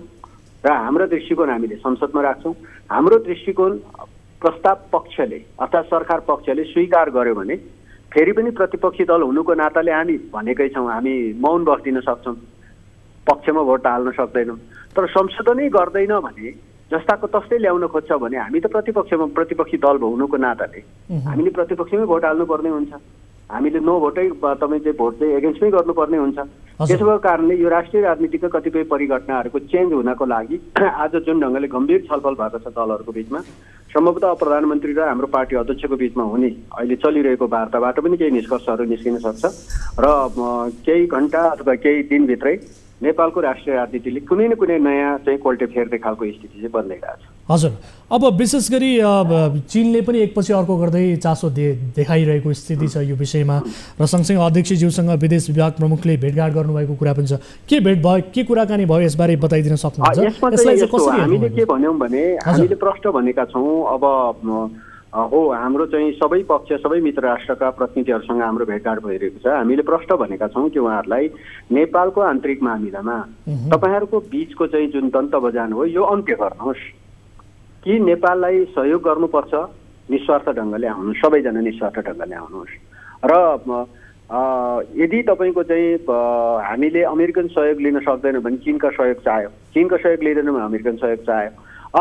र हाम्रो दृष्टिकोण हामीले संसदमा राख्छौँ। हाम्रो दृष्टिकोण प्रस्ताव पक्षले अर्थात् सरकार पक्षले स्वीकार गर्यो भने फेरि पनि प्रतिपक्षी दल हुनुको नाताले हामी भनेकै छौँ हामी मौन बस्दिन सक्छौँ, पक्षमा भोट हाल्न सक्दैनौँ। तर संशोधनै गर्दैन भने जस्ताको तस्तै ल्याउन खोज्छ भने हामी त प्रतिपक्षी दल हुनुको नाताले हामीले प्रतिपक्षमै भोट हाल्नुपर्ने हुन्छ। हामीले नो भोटै तपाईँ चाहिँ भोट चाहिँ एगेन्स्टमै गर्नुपर्ने हुन्छ। त्यसो भएको कारणले यो राष्ट्रिय राजनीतिका कतिपय परिघटनाहरूको चेन्ज हुनको लागि आज जुन ढङ्गले गम्भीर छलफल भएको छ दलहरूको बिचमा, सम्भवतः प्रधानमन्त्री र हाम्रो पार्टी अध्यक्षको बिचमा हुने अहिले चलिरहेको वार्ताबाट पनि केही निष्कर्षहरू निस्किन सक्छ र केही घन्टा अथवा केही दिनभित्रै नेपालको राष्ट्रिय राजनीतिले कुनै न कुनै नयाँ चाहिँ कोल्टे फेर्ने खालको स्थिति चाहिँ बन्दैरहेछ। हजुर, अब विशेष गरी चीनले पनि एकपछि अर्को गर्दै चासो देखाइरहेको स्थिति छ यो विषयमा र सँगसँगै अध्यक्षज्यूसँग विदेश विभाग प्रमुखले भेटघाट गर्नुभएको कुरा पनि छ। के भेट भयो, के कुराकानी भयो यसबारे बताइदिन सक्नुहुन्छ? हामीले के भन्यौँ भने हामीले प्रश्न भनेका छौँ अब हाम्रो चाहिँ सबै पक्ष सबै मित्र राष्ट्रका प्रतिनिधिहरूसँग हाम्रो भेटघाट भइरहेको छ। हामीले प्रश्न भनेका छौँ कि उहाँहरूलाई नेपालको आन्तरिक मामिलामा तपाईँहरूको बिचको चाहिँ जुन दन्त बजान हो यो अन्त्य गर्नुहोस् कि नेपाललाई सहयोग गर्नुपर्छ, निस्वार्थ ढङ्गले आउनुहोस्, सबैजना निस्वार्थ ढङ्गले आउनुहोस्। र यदि तपाईँको चाहिँ हामीले अमेरिकन सहयोग लिन सक्दैन भने चीनका सहयोग चाह्यो, चीनको सहयोग लिँदैन भने अमेरिकन सहयोग चाह्यो।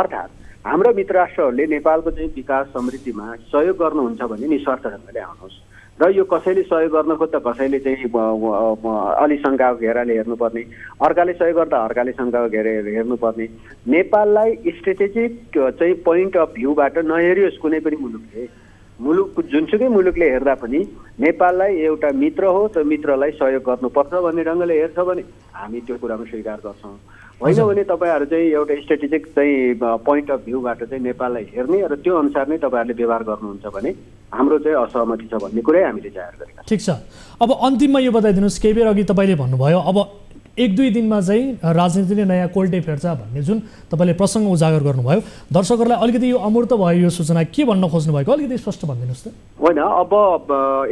अर्थात् हाम्रा मित्र राष्ट्रहरूले नेपालको चाहिँ विकास समृद्धिमा सहयोग गर्नुहुन्छ भने निस्वार्थ ढङ्गले आउनुहोस् र यो कसैले सहयोग गर्न खोज्दा कसैले चाहिँ अलि शङ्काको घेराले हेर्नुपर्ने, अर्काले सहयोग गर्दा अर्काले शङ्काको घेरा हेर्नुपर्ने। नेपाललाई स्ट्रेटेजिक चाहिँ पोइन्ट अफ भ्यूबाट नहेरियोस् कुनै पनि मुलुक जुनसुकै मुलुकले हेर्दा पनि नेपाललाई एउटा मित्र हो, त्यो मित्रलाई सहयोग गर्नुपर्छ भन्ने ढङ्गले हेर्छ भने हामी त्यो कुरामा स्वीकार गर्छौँ। होइन भने तपाईँहरू चाहिँ एउटा स्ट्रेटेजिक चाहिँ पोइन्ट अफ भ्यूबाट चाहिँ नेपाललाई हेर्ने र त्यो अनुसार नै तपाईँहरूले व्यवहार गर्नुहुन्छ भने हाम्रो चाहिँ असहमति छ भन्ने कुरै हामीले जाहेर गरेका छौँ। ठिक छ, अब अन्तिममा यो बताइदिनुहोस्, केही बेर अघि तपाईँले भन्नुभयो अब 1-2 दिनमा चाहिँ राजनीतिले नयाँ कोल्टे फेर्छ भन्ने जुन तपाईँले प्रसङ्ग उजागर गर्नुभयो, दर्शकहरूलाई अलिकति यो अमूर्त भयो यो सूचना, के भन्न खोज्नु भएको अलिकति स्पष्ट भनिदिनुहोस् त। होइन, अब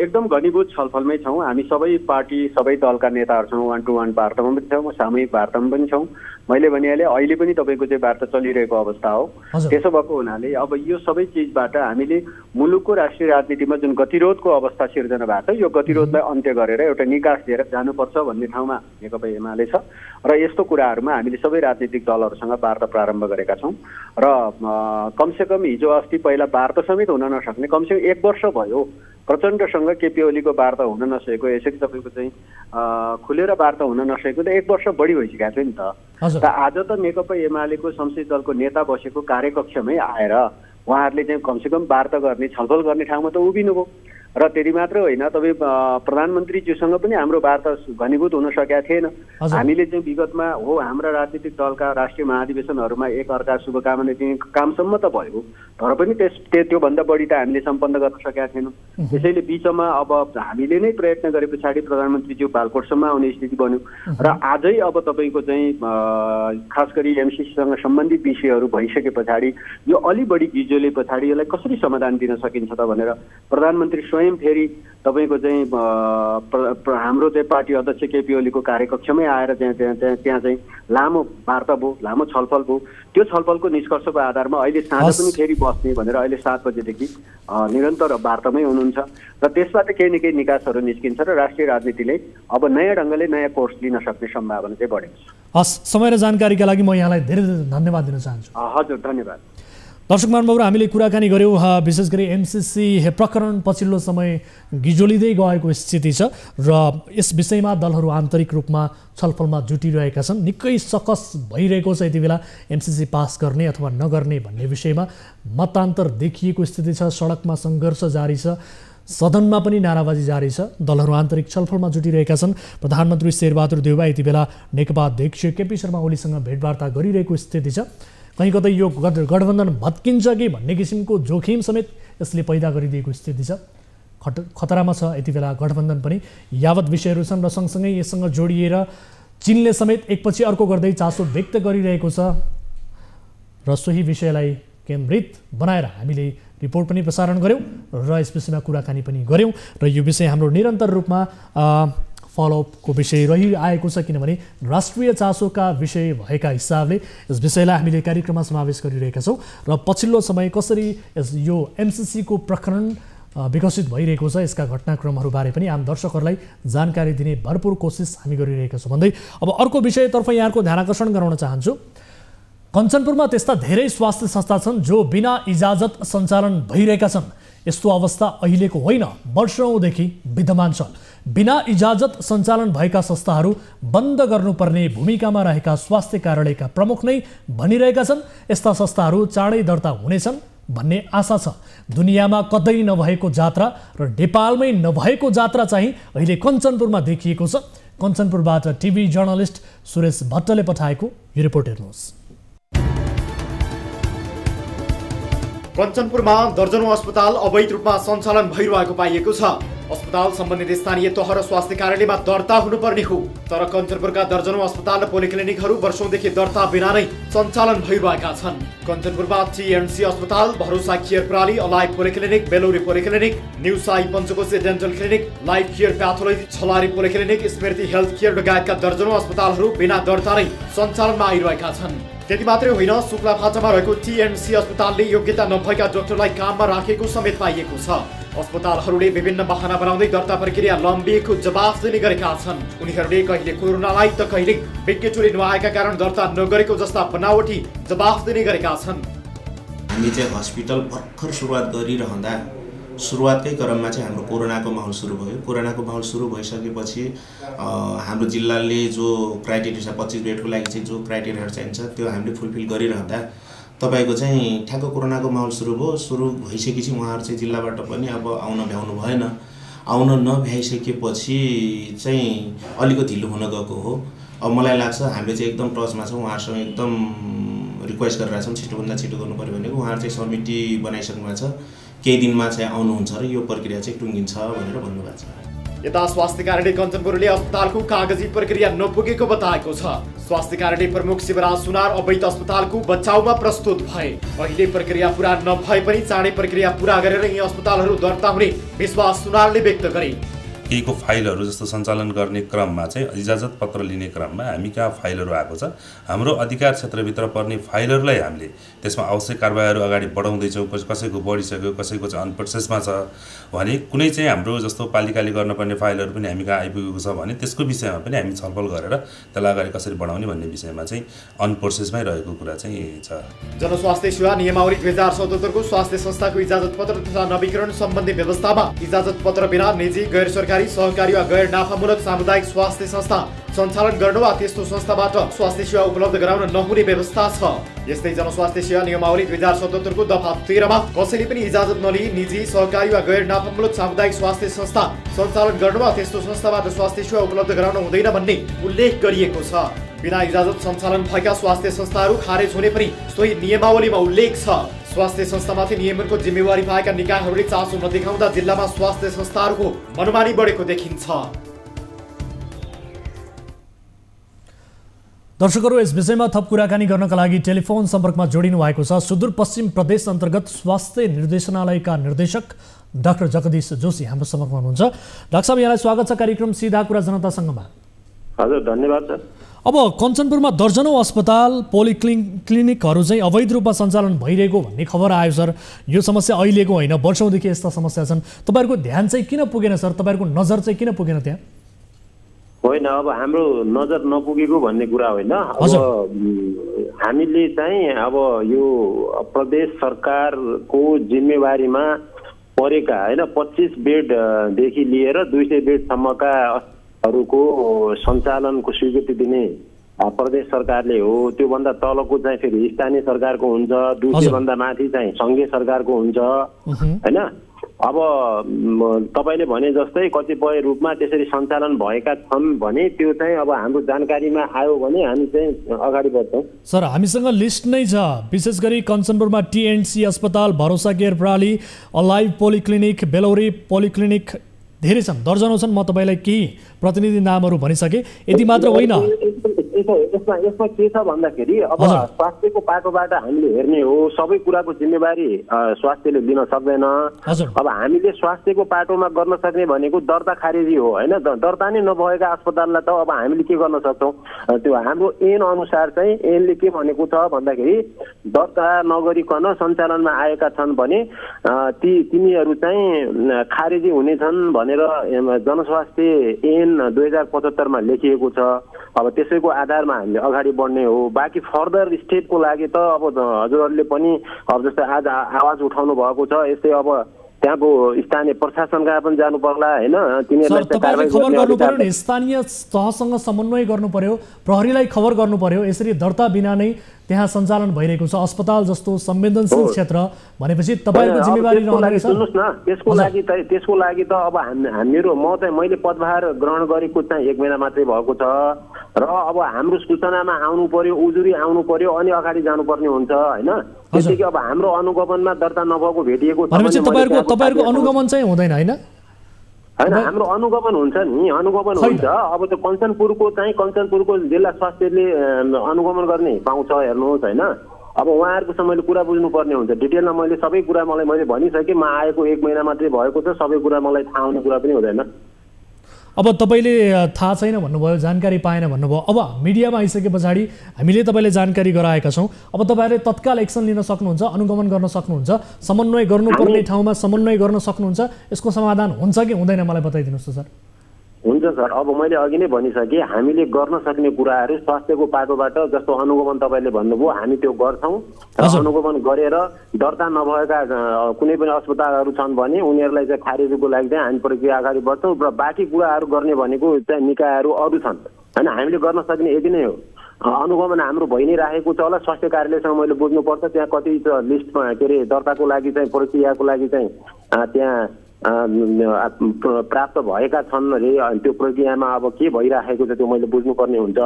एकदम घनीभूत छलफलमै छौँ हामी, सबै पार्टी सबै दलका नेताहरू छौँ, 1-to-1 वार्तामा पनि छौँ, सामूहिक वार्तामा पनि छौँ। मैले भनिहालेँ अहिले पनि तपाईँको चाहिँ वार्ता चलिरहेको अवस्था हो। त्यसो भएको हुनाले अब यो सबै चिजबाट हामीले मुलुकको राष्ट्रिय राजनीतिमा जुन गतिरोधको अवस्था सिर्जना भएको छ, यो गतिरोधलाई अन्त्य गरेर एउटा निकास दिएर जानुपर्छ भन्ने ठाउँमा नेकपा एमाले छ र यस्तो कुराहरूमा हामीले सबै राजनीतिक दलहरूसँग वार्ता प्रारम्भ गरेका छौँ र कमसेकम हिजो अस्ति पहिला वार्ता समेत हुन नसक्ने कमसेकम 1 वर्ष भयो प्रचण्डसँग केपी ओलीको वार्ता हुन नसकेको, यसरी तपाईँको चाहिँ खुलेर वार्ता हुन नसकेको त 1 वर्ष बढी भइसकेको थियो नि त। आज त नेकपा एमालेको संसदीय दलको नेता बसेको कार्यकक्षमै आएर उहाँहरूले चाहिँ कमसेकम वार्ता गर्ने छलफल गर्ने ठाउँमा त उभिनुभयो र त्यति मात्र होइन, तपाईँ प्रधानमन्त्रीज्यूसँग पनि हाम्रो वार्ता घनीभूत हुन सकेका थिएन। हामीले चाहिँ विगतमा हो हाम्रा राजनीतिक दलका राष्ट्रिय महाधिवेशनहरूमा एक अर्का शुभकामना दिने कामसम्म त भयो, तर पनि त्योभन्दा बढी त हामीले सम्पन्न गर्न सकेका थिएनौँ। त्यसैले बिचमा अब हामीले नै प्रयत्न गरे पछाडि प्रधानमन्त्रीज्यू बालकोटसम्म आउने स्थिति बन्यो र आजै अब तपाईँको चाहिँ खास गरी एमसिसीसँग सम्बन्धित विषयहरू भइसके पछाडि यो अलि बढी गिजोले पछाडि यसलाई कसरी समाधान दिन सकिन्छ त भनेर प्रधानमन्त्री स्वयं फेरि तपाईँको चाहिँ हाम्रो चाहिँ पार्टी अध्यक्ष केपी ओलीको कार्यकक्षमै आएर त्यहाँ चाहिँ लामो वार्ता भयो, लामो छलफल भयो। त्यो छलफलको निष्कर्षको आधारमा अहिले साँझ पनि फेरि बस्ने भनेर अहिले 7 बजेदेखि निरन्तर वार्तामै हुनुहुन्छ र त्यसबाट केही न केही निकासहरू निस्किन्छ र राष्ट्रिय राजनीतिले अब नयाँ ढङ्गले नयाँ कोर्स लिन सक्ने सम्भावना चाहिँ बढेको छ। हस्, समय र जानकारीका लागि म यहाँलाई धेरै धेरै धन्यवाद दिन चाहन्छु। हजुर, धन्यवाद। दर्शक महानुभावहरू, हामीले कुराकानी गऱ्यौँ विशेष गरी एमसिसी प्रकरण पछिल्लो समय गिजोलिँदै गएको स्थिति छ र यस विषयमा दलहरू आन्तरिक रूपमा छलफलमा जुटिरहेका छन्। निकै सकस भइरहेको छ यति बेला एमसिसी पास गर्ने अथवा नगर्ने भन्ने विषयमा मतान्तर देखिएको स्थिति छ, सडकमा सङ्घर्ष जारी छ, सदनमा पनि नाराबाजी जारी छ, दलहरू आन्तरिक छलफलमा जुटिरहेका छन्। प्रधानमन्त्री शेरबहादुर देउवा यति बेला नेकपा अध्यक्ष केपी शर्मा ओलीसँग भेटवार्ता गरिरहेको स्थिति छ। कहीँ कतै यो गठबन्धन भत्किन्छ कि भन्ने किसिमको जोखिम समेत यसले पैदा गरिदिएको स्थिति छ। खतरामा छ यति बेला गठबन्धन पनि। यावत विषयहरू छन् र सँगसँगै यससँग जोडिएर चीनले समेत एकपछि अर्को गर्दै चासो व्यक्त गरिरहेको छ र सोही विषयलाई केन्द्रित बनाएर हामीले रिपोर्ट पनि प्रसारण गऱ्यौँ र यस विषयमा कुराकानी पनि गऱ्यौँ र यो विषय हाम्रो निरन्तर रूपमा फलोअपको विषय रहिआएको छ, किनभने राष्ट्रिय चासोका विषय भएका हिसाबले यस विषयलाई हामीले कार्यक्रममा समावेश गरिरहेका छौँ र पछिल्लो समय कसरी यो एमसिसीको प्रकरण विकसित भइरहेको छ यसका घटनाक्रमहरूबारे पनि आम दर्शकहरूलाई जानकारी दिने भरपूर कोसिस हामी गरिरहेका छौँ भन्दै अब अर्को विषयतर्फ यहाँको ध्यान आकर्षण गराउन चाहन्छु। कञ्चनपुरमा त्यस्ता धेरै स्वास्थ्य संस्था छन् जो बिना इजाजत सञ्चालन भइरहेका छन्। यस्तो अवस्था अहिलेको होइन, वर्षौँदेखि विद्यमान छ। बिना इजाजत सञ्चालन भएका संस्थाहरू बन्द गर्नुपर्ने भूमिकामा रहेका स्वास्थ्य कार्यालयका प्रमुख नै भनिरहेका छन् यस्ता संस्थाहरू चाँडै दर्ता हुनेछन् भन्ने आशा छ। दुनियाँमा कतै नभएको जात्रा र नेपालमै नभएको जात्रा चाहिँ अहिले कञ्चनपुरमा देखिएको छ। कञ्चनपुरबाट टिभी जर्नलिस्ट सुरेश भट्टले पठाएको यो रिपोर्ट हेर्नुहोस्। कञ्चनपुरमा दर्जनौं अस्पताल अवैध रूपमा सञ्चालन भइरहेको पाइएको छ। अस्पताल सम्बन्धित स्थानीय तह र स्वास्थ्य कार्यालयमा दर्ता हुनुपर्ने हो, तर कञ्चनपुरका दर्जनौं अस्पताल र पोलिक्लिनिकहरू वर्षौंदेखि दर्ता बिना नै सञ्चालन भइरहेका छन्। कञ्चनपुरमा टीएनसी अस्पताल, भरोसा केयर प्रणाली, alive polyclinic, Belauri polyclinic, new Sai Panchakoshi dental clinic, life care pathology, Chhalari polyclinic, Smriti health care लगायतका दर्जनौं अस्पतालहरू बिना दर्ता नै सञ्चालनमा आइरहेका छन्। त्यति मात्रै होइन, शुक्लाफाटामा रहेको टीएनसी अस्पतालले योग्यता नभएका डाक्टरलाई काममा राखेको समेत पाइएको छ। अस्पतालहरूले विभिन्न बहाना बनाउँदै दर्ता प्रक्रिया लम्बिएको जवाफ दिने गरेका छन्। उनीहरूले कहिले कोरोनालाई त कहिले विज्ञचुली नआएका कारण दर्ता नगरेको जस्ता बनावटी जवाफ दिने गरेका छन्। हामी चाहिँ हस्पिटल भर्खर सुरुवात गरिरहँदा सुरुवातकै क्रममा चाहिँ हाम्रो कोरोनाको माहौल सुरु भयो। कोरोनाको माहौल सुरु भइसकेपछि हाम्रो जिल्लाले जो क्राइटेरिया छ 25 बेडको लागि चाहिँ जो क्राइटेरियाहरू चाहिन्छ त्यो हामीले फुलफिल गरिरहँदा तपाईको चाहिँ ठ्याक्क कोरोनाको माहौल सुरु भयो। सुरु भइसकेपछि उहाँहरू चाहिँ जिल्लाबाट पनि अब आउन भ्याउनु भएन। आउन नभ्याइसकेपछि चाहिँ अलिकति ढिलो हुन गएको हो। अब मलाई लाग्छ हामीले चाहिँ एकदम टचमा छौँ, उहाँहरूसँग एकदम रिक्वेस्ट गरिरहेको छौँ छिटोभन्दा छिटो गर्नु पऱ्यो भनेको। उहाँहरू चाहिँ समिति बनाइसक्नु भएको छ, केही दिनमा चाहिँ आउनुहुन्छ र यो प्रक्रिया चाहिँ टुङ्गिन्छ भनेर भन्नुभएको छ। यता स्वास्थ्य कार्यालय कञ्चनपुरले अस्पतालको कागजी प्रक्रिया नपुगेको बताएको छ। स्वास्थ्य कार्यालय प्रमुख शिवराज सुनार अवैध अस्पतालको बचाउमा प्रस्तुत भए। अहिले प्रक्रिया पूरा नभए पनि चाँडै प्रक्रिया पूरा गरेर यी अस्पतालहरू दर्ता हुने विश्वास सुनारले व्यक्त गरे। केहीको फाइलहरू जस्तो सञ्चालन गर्ने क्रममा चाहिँ इजाजत पत्र लिने क्रममा हामी कहाँ फाइलहरू आएको छ, हाम्रो अधिकार क्षेत्रभित्र पर्ने फाइलहरूलाई हामीले त्यसमा आवश्यक कारबाहीहरू अगाडि बढाउँदैछौँ। कसैको बढिसक्यो, कसैको चाहिँ अन प्रोसेसमा छ भने कुनै चाहिँ हाम्रो जस्तो पालिकाले गर्नुपर्ने फाइलहरू पनि हामी कहाँ आइपुगेको छ भने त्यसको विषयमा पनि हामी छलफल गरेर त्यसलाई अगाडि कसरी बढाउने भन्ने विषयमा चाहिँ अन प्रोसेसमै रहेको कुरा चाहिँ छ। जनस्वास्थ्य सेवा नियमावली 2077 को स्वास्थ्य संस्थाको इजाजत पत्र तथा नवीकरण सम्बन्धी व्यवस्थामा इजाजत पत्र बिना निजी गैर सरकारी सहकारी वा गैर नाफामूलक सामुदायिक स्वास्थ्य संस्था सञ्चालन गर्न वा त्यस्तो संस्थाबाट स्वास्थ्य सेवा उपलब्ध गराउन नहुने व्यवस्था छ। यस्तै जनस्वास्थ्य सेवा नियमावली 2077 को दफा 13 मा कसैले पनि इजाजत नलिई निजी सहकारी वा गैर नाफामूलक सामुदायिक स्वास्थ्य संस्था सञ्चालन गर्न वा त्यस्तो संस्थाबाट स्वास्थ्य सेवा उपलब्ध गराउन हुँदैन भन्ने उल्लेख गरिएको छ। बिना इजाजत सञ्चालन भएका स्वास्थ्य संस्थाहरू खारेज हुने पनि सोही नियमावलीमा उल्लेख छ। स्वास्थ्य संस्थामाथि नियमनको जिम्मेवारी पाएका निकायहरूले चासो नदेखाउँदा जिल्लामा स्वास्थ्य संस्थाहरूको मनमानी बढेको देखिन्छ। दर्शकहरू, यस विषयमा थप कुराकानी गर्नका लागि टेलिफोन सम्पर्कमा जोडिनु भएको छ सुदूरपश्चिम प्रदेश अन्तर्गत स्वास्थ्य निर्देशनालयका निर्देशक डाक्टर जगदीश जोशी हाम्रो सम्पर्कमा हुनुहुन्छ। डाक्टर साहब, यहाँलाई स्वागत छ कार्यक्रम सीधा कुरा जनतासँगमा। हजुर, धन्यवाद सर। अब कञ्चनपुरमा दर्जनौं अस्पताल क्लिनिकहरू चाहिँ अवैध रूपमा सञ्चालन भइरहेको भन्ने खबर आयो सर। यो समस्या अहिलेको होइन, वर्षौँदेखि यस्ता समस्या छन्। तपाईँहरूको ध्यान चाहिँ किन पुगेन सर? तपाईँहरूको नजर चाहिँ किन पुगेन त्यहाँ? होइन, अब हाम्रो नजर नपुगेको भन्ने कुरा होइन। अब हामीले चाहिँ अब यो प्रदेश सरकारको जिम्मेवारीमा परेका होइन 25 बेडदेखि लिएर 200 बेडसम्मका हरूको सञ्चालनको स्वीकृति दिने प्रदेश सरकारले हो। त्योभन्दा तलको चाहिँ फेरि स्थानीय सरकारको हुन्छ, 200 भन्दा माथि चाहिँ सङ्घीय सरकारको हुन्छ होइन। अब तपाईँले भने जस्तै कतिपय रूपमा त्यसरी सञ्चालन भएका छन् भने त्यो चाहिँ अब हाम्रो जानकारीमा आयो भने हामी चाहिँ अगाडि बढ्छौँ। सर, हामीसँग लिस्ट नै छ। विशेष गरी कञ्चनपुरमा टिएनसी अस्पताल, भरोसा केयर प्रणाली, अलाइभ पोलिक्लिनिक, बेलौरी पोलिक्लिनिक धेरै छन्, दर्जनौं छन्। म तपाईँलाई केही प्रतिनिधि नामहरू भनिसकेँ। यति मात्र होइन, यसमा के छ भन्दाखेरि अब स्वास्थ्यको पाटोबाट हामीले हेर्ने हो, सबै कुराको जिम्मेवारी स्वास्थ्यले लिन सक्दैन। अब हामीले स्वास्थ्यको पाटोमा गर्न सक्ने भनेको दर्ता खारेजी हो होइन। दर्ता नै नभएका अस्पताललाई त अब हामीले के गर्न सक्छौँ? त्यो हाम्रो ऐन अनुसार चाहिँ ऐनले के भनेको छ भन्दाखेरि दर्ता नगरिकन सञ्चालनमा आएका छन् भने तिनीहरू चाहिँ खारेजी हुनेछन् भनेर जनस्वास्थ्य ऐन 2075 मा लेखिएको छ। अब त्यसैको आधारमा हामीले अगाडि बढ्ने हो। बाँकी फर्दर स्टेपको लागि त अब हजुरहरूले पनि अब जस्तै आज आवाज उठाउनु भएको छ, यस्तै अब त्यहाँको स्थानीय प्रशासनका पनि जानु पर्ला होइन। तिनीहरूलाई खबर गर्नु पर्यो नि, स्थानीय तहसँग समन्वय गर्नु पर्यो, प्रहरीलाई खबर गर्नु पर्यो। यसरी दर्ता बिना नै त्यहाँ सञ्चालन भइरहेको छ अस्पताल जस्तो संवेदनशील क्षेत्र भनेपछि तपाईँको जिम्मेवारी रहँदैछ। सुन्नुहोस् न, त्यसको लागि त अब मैले पदभार ग्रहण गरेको चाहिँ 1 महिना मात्रै भएको छ र अब हाम्रो सूचनामा आउनु पर्यो, उजुरी आउनु पर्यो, अनि अगाडि जानुपर्ने हुन्छ होइन। त्यसैले अब हाम्रो अनुगमनमा दर्ता नभएको भेटिएको तपाईँहरूको अनुगमन चाहिँ हुँदैन होइन? होइन, हाम्रो अनुगमन हुन्छ नि, अनुगमन हुन्छ। अब त्यो कञ्चनपुरको जिल्ला स्वास्थ्यले अनुगमन गर्ने पाउँछ, हेर्नुहोस् होइन। अब उहाँहरूको मैले कुरा बुझ्नुपर्ने हुन्छ, डिटेलमा मैले सबै कुरा मैले भनिसकेँ। म आएको 1 महिना मात्रै भएको छ, सबै कुरा मलाई थाहा हुने कुरा पनि हुँदैन। अब तपाईँले थाहा छैन भन्नुभयो, जानकारी पाएन भन्नुभयो। अब मिडियामा आइसके पछाडि हामीले तपाईँले जानकारी गराएका छौँ। अब तपाईँहरूले तत्काल एक्सन लिन सक्नुहुन्छ, अनुगमन गर्न सक्नुहुन्छ, समन्वय गर्नुपर्ने ठाउँमा समन्वय गर्न सक्नुहुन्छ। यसको समाधान हुन्छ कि हुँदैन मलाई बताइदिनुहोस् त सर। हुन्छ सर, अब मैले अघि नै भनिसकेँ, हामीले गर्न सक्ने कुराहरू स्वास्थ्यको पाटोबाट जस्तो अनुगमन तपाईँले भन्नुभयो हामी त्यो गर्छौँ। अनुगमन गरेर दर्ता नभएका कुनै पनि अस्पतालहरू छन् भने उनीहरूलाई चाहिँ खारेजीको लागि चाहिँ हामी प्रक्रिया अगाडि बढ्छौँ र बाँकी कुराहरू गर्ने भनेको चाहिँ निकायहरू अरू छन् होइन। हामीले गर्न सक्ने यति नै हो। अनुगमन हाम्रो भइ नै राखेको छ होला। स्वास्थ्य कार्यालयसँग मैले बुझ्नुपर्छ त्यहाँ कति लिस्टमा के अरे दर्ताको लागि चाहिँ प्रक्रियाको लागि चाहिँ त्यहाँ प्राप्त भएका छन् अरे। त्यो प्रक्रियामा अब के भइराखेको छ त्यो मैले बुझ्नुपर्ने हुन्छ।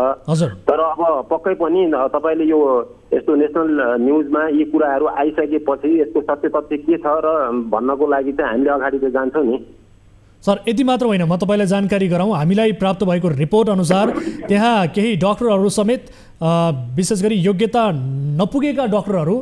तर अब पक्कै पनि तपाईँले यो यस्तो नेसनल न्युजमा यी कुराहरू आइसकेपछि यसको सत्य तथ्य के छ र भन्नको लागि चाहिँ हामीले अगाडि चाहिँ जान्छौँ नि। सर यति मात्र होइन, म तपाईँलाई जानकारी गराउँ, हामीलाई प्राप्त भएको रिपोर्ट अनुसार त्यहाँ केही डाक्टरहरू समेत विशेष गरी योग्यता नपुगेका डाक्टरहरू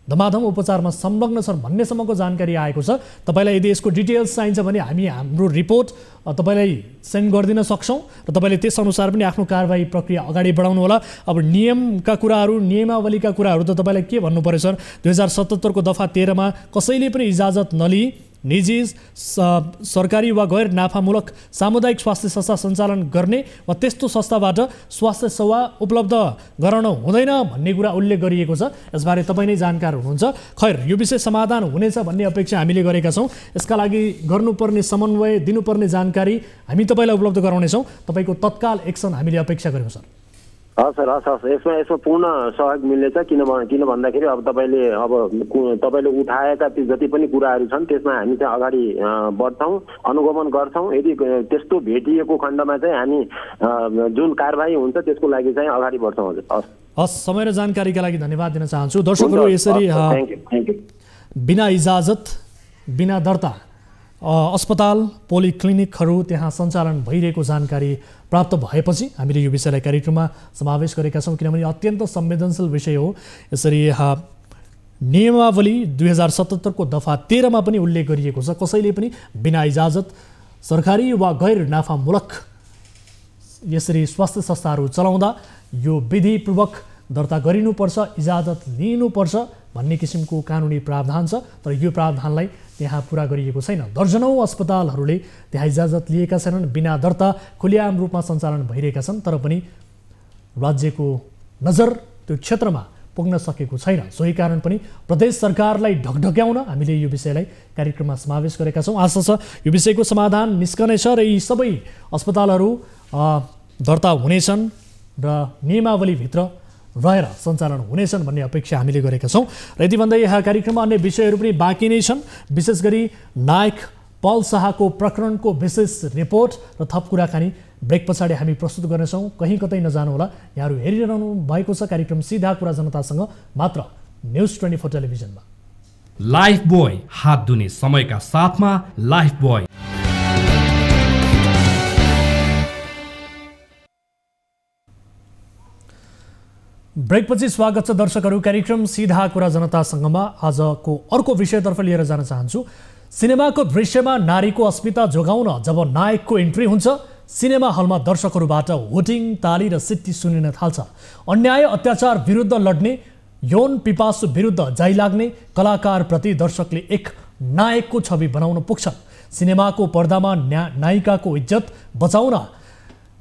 धमाधम उपचारमा संलग्न छन् भन्नेसम्मको जानकारी आएको छ। तपाईँलाई यदि यसको डिटेल्स चाहिन्छ भने हामी हाम्रो रिपोर्ट तपाईँलाई सेन्ड गरिदिन सक्छौँ र तपाईँले त्यसअनुसार पनि आफ्नो कारबाही प्रक्रिया अगाडि बढाउनु होला। अब नियमका कुराहरू, नियमावलीका कुराहरू त तपाईँलाई के भन्नु पर्यो सर, 2077 को दफा 13 मा कसैले पनि इजाजत नलिई निजी सरकारी वा गैर नाफामूलक सामुदायिक स्वास्थ्य संस्था सञ्चालन गर्ने वा त्यस्तो संस्थाबाट स्वास्थ्य सेवा उपलब्ध गराउन हुँदैन भन्ने कुरा उल्लेख गरिएको छ। यसबारे तपाईँ नै जानकार हुनुहुन्छ। खैर, यो विषय समाधान हुनेछ भन्ने अपेक्षा हामीले गरेका छौँ। यसका लागि गर्नुपर्ने समन्वय, दिनुपर्ने जानकारी हामी तपाईँलाई उपलब्ध गराउनेछौँ। तपाईँको तत्काल एक्सन हामीले अपेक्षा गर्यौँ सर। हस् सर, हस्। यसमा पूर्ण सहयोग मिल्नेछ। किन भन्दाखेरि अब तपाईँले उठाएका जति पनि कुराहरू छन् त्यसमा हामी चाहिँ अगाडि बढ्छौँ, अनुगमन गर्छौँ। यदि त्यस्तो भेटिएको खण्डमा चाहिँ हामी जुन कारबाही हुन्छ त्यसको लागि चाहिँ अगाडि बढ्छौँ। हजुर, हस्। समय र जानकारीका लागि धन्यवाद दिन चाहन्छु। दर्शकहरू, यसरी बिना इजाजत, बिना दर्ता अस्पताल, पोलिक्लिनिकहरू त्यहाँ सञ्चालन भइरहेको जानकारी प्राप्त भएपछि हामीले यो विषयलाई कार्यक्रममा समावेश गरेका छौँ, किनभने अत्यन्त संवेदनशील विषय हो। यसरी नियमावली 2077 को दफा 13 मा पनि उल्लेख गरिएको छ, कसैले पनि बिना इजाजत सरकारी वा गैर नाफामूलक यसरी स्वास्थ्य संस्थाहरू चलाउँदा यो विधिपूर्वक दर्ता गरिनुपर्छ, इजाजत लिनुपर्छ भन्ने किसिमको कानुनी प्रावधान छ। तर यो प्रावधानलाई त्यहाँ पुरा गरिएको छैन। दर्जनौँ अस्पतालहरूले त्यहाँ इजाजत लिएका छैनन्, बिना दर्ता खुल्याम रूपमा सञ्चालन भइरहेका छन्, तर पनि राज्यको नजर त्यो क्षेत्रमा पुग्न सकेको छैन। सोही कारण पनि प्रदेश सरकारलाई ढकढक्याउन हामीले यो विषयलाई कार्यक्रममा समावेश गरेका छौँ। आशा छ यो विषयको समाधान निस्कनेछ र यी सबै अस्पतालहरू दर्ता हुनेछन् र नियमावलीभित्र रहेर सञ्चालन हुनेछन् भन्ने अपेक्षा हामीले गरेका छौँ। र यति भन्दै यहाँ कार्यक्रममा अन्य विषयहरू पनि बाँकी नै छन्। विशेष गरी नायक पल शाहको प्रकरणको विशेष रिपोर्ट र थप कुराकानी ब्रेक पछाडि हामी प्रस्तुत गर्नेछौँ। कहीँ कतै नजानुहोला। यहाँहरू हेरिरहनु भएको छ कार्यक्रम सीधा कुरा जनतासँग, मात्र न्युज 24 टेलिभिजनमा। लाइफ बोय, हात धुने समयका साथमा लाइफ बोय। ब्रेकपछि स्वागत छ दर्शकहरू। कार्यक्रम सीधा कुरा जनतासँगमा आजको अर्को विषयतर्फ लिएर जान चाहन्छु। सिनेमाको दृश्यमा नारीको अस्मिता जोगाउन जब नायकको इन्ट्री हुन्छ, सिनेमा हलमा दर्शकहरूबाट होटिङ, ताली र सिट्टी सुनिन थाल्छ। अन्याय अत्याचार विरुद्ध लड्ने, यौन पिपासु विरुद्ध जाइ लाग्ने कलाकारप्रति दर्शकले एक नायकको छवि बनाउन पुग्छन्। सिनेमाको पर्दामा नायिकाको इज्जत बचाउन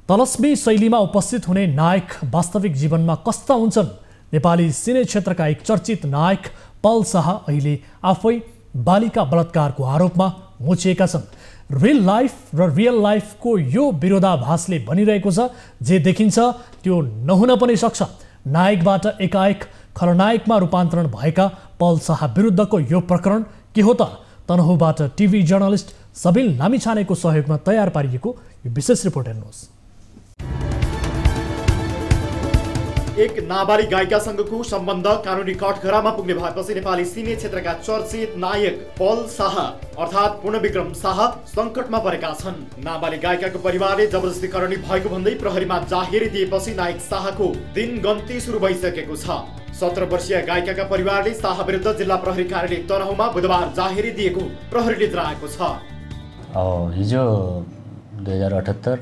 तलस्मी शैलीमा उपस्थित हुने नायक वास्तविक जीवनमा कस्ता हुन्छन्? नेपाली सिने क्षेत्रका एक चर्चित नायक पल शाह अहिले आफै बालिका बलात्कारको आरोपमा मुछिएका छन्। रियल लाइफको यो विरोधाभासले भनिरहेको छ, जे देखिन्छ त्यो नहुन पनि सक्छ। नायकबाट एकाएक खलनायकमा रूपान्तरण भएका पल शाह विरुद्धको यो प्रकरण के हो त? तनहुबाट टिभी जर्नलिस्ट सबिल लामिछानेको सहयोगमा तयार पारिएको यो विशेष रिपोर्ट हेर्नुहोस्। एक नाबालिग गायिकासँगको सम्बन्ध कानुनी कठघरामा पुग्ने भएपछि नेपाली सिने क्षेत्रका चर्चित नायक पल शाह अर्थात् पूर्णविक्रम शाह सङ्कटमा परेका छन्। नाबालिग गायिकाको परिवारले जबरजस्ती करणी भएको भन्दै प्रहरीमा जाहेरी दिएपछि नायक शाहको दिनगन्ती सुरु भइसकेको छ। 17 वर्षीय गायिकाका परिवारले शाह विरुद्ध जिल्ला प्रहरी कार्यालय तनहुमा बुधबार जाहेरी दिएको प्रहरीले जनाएको छ। हिजो 2078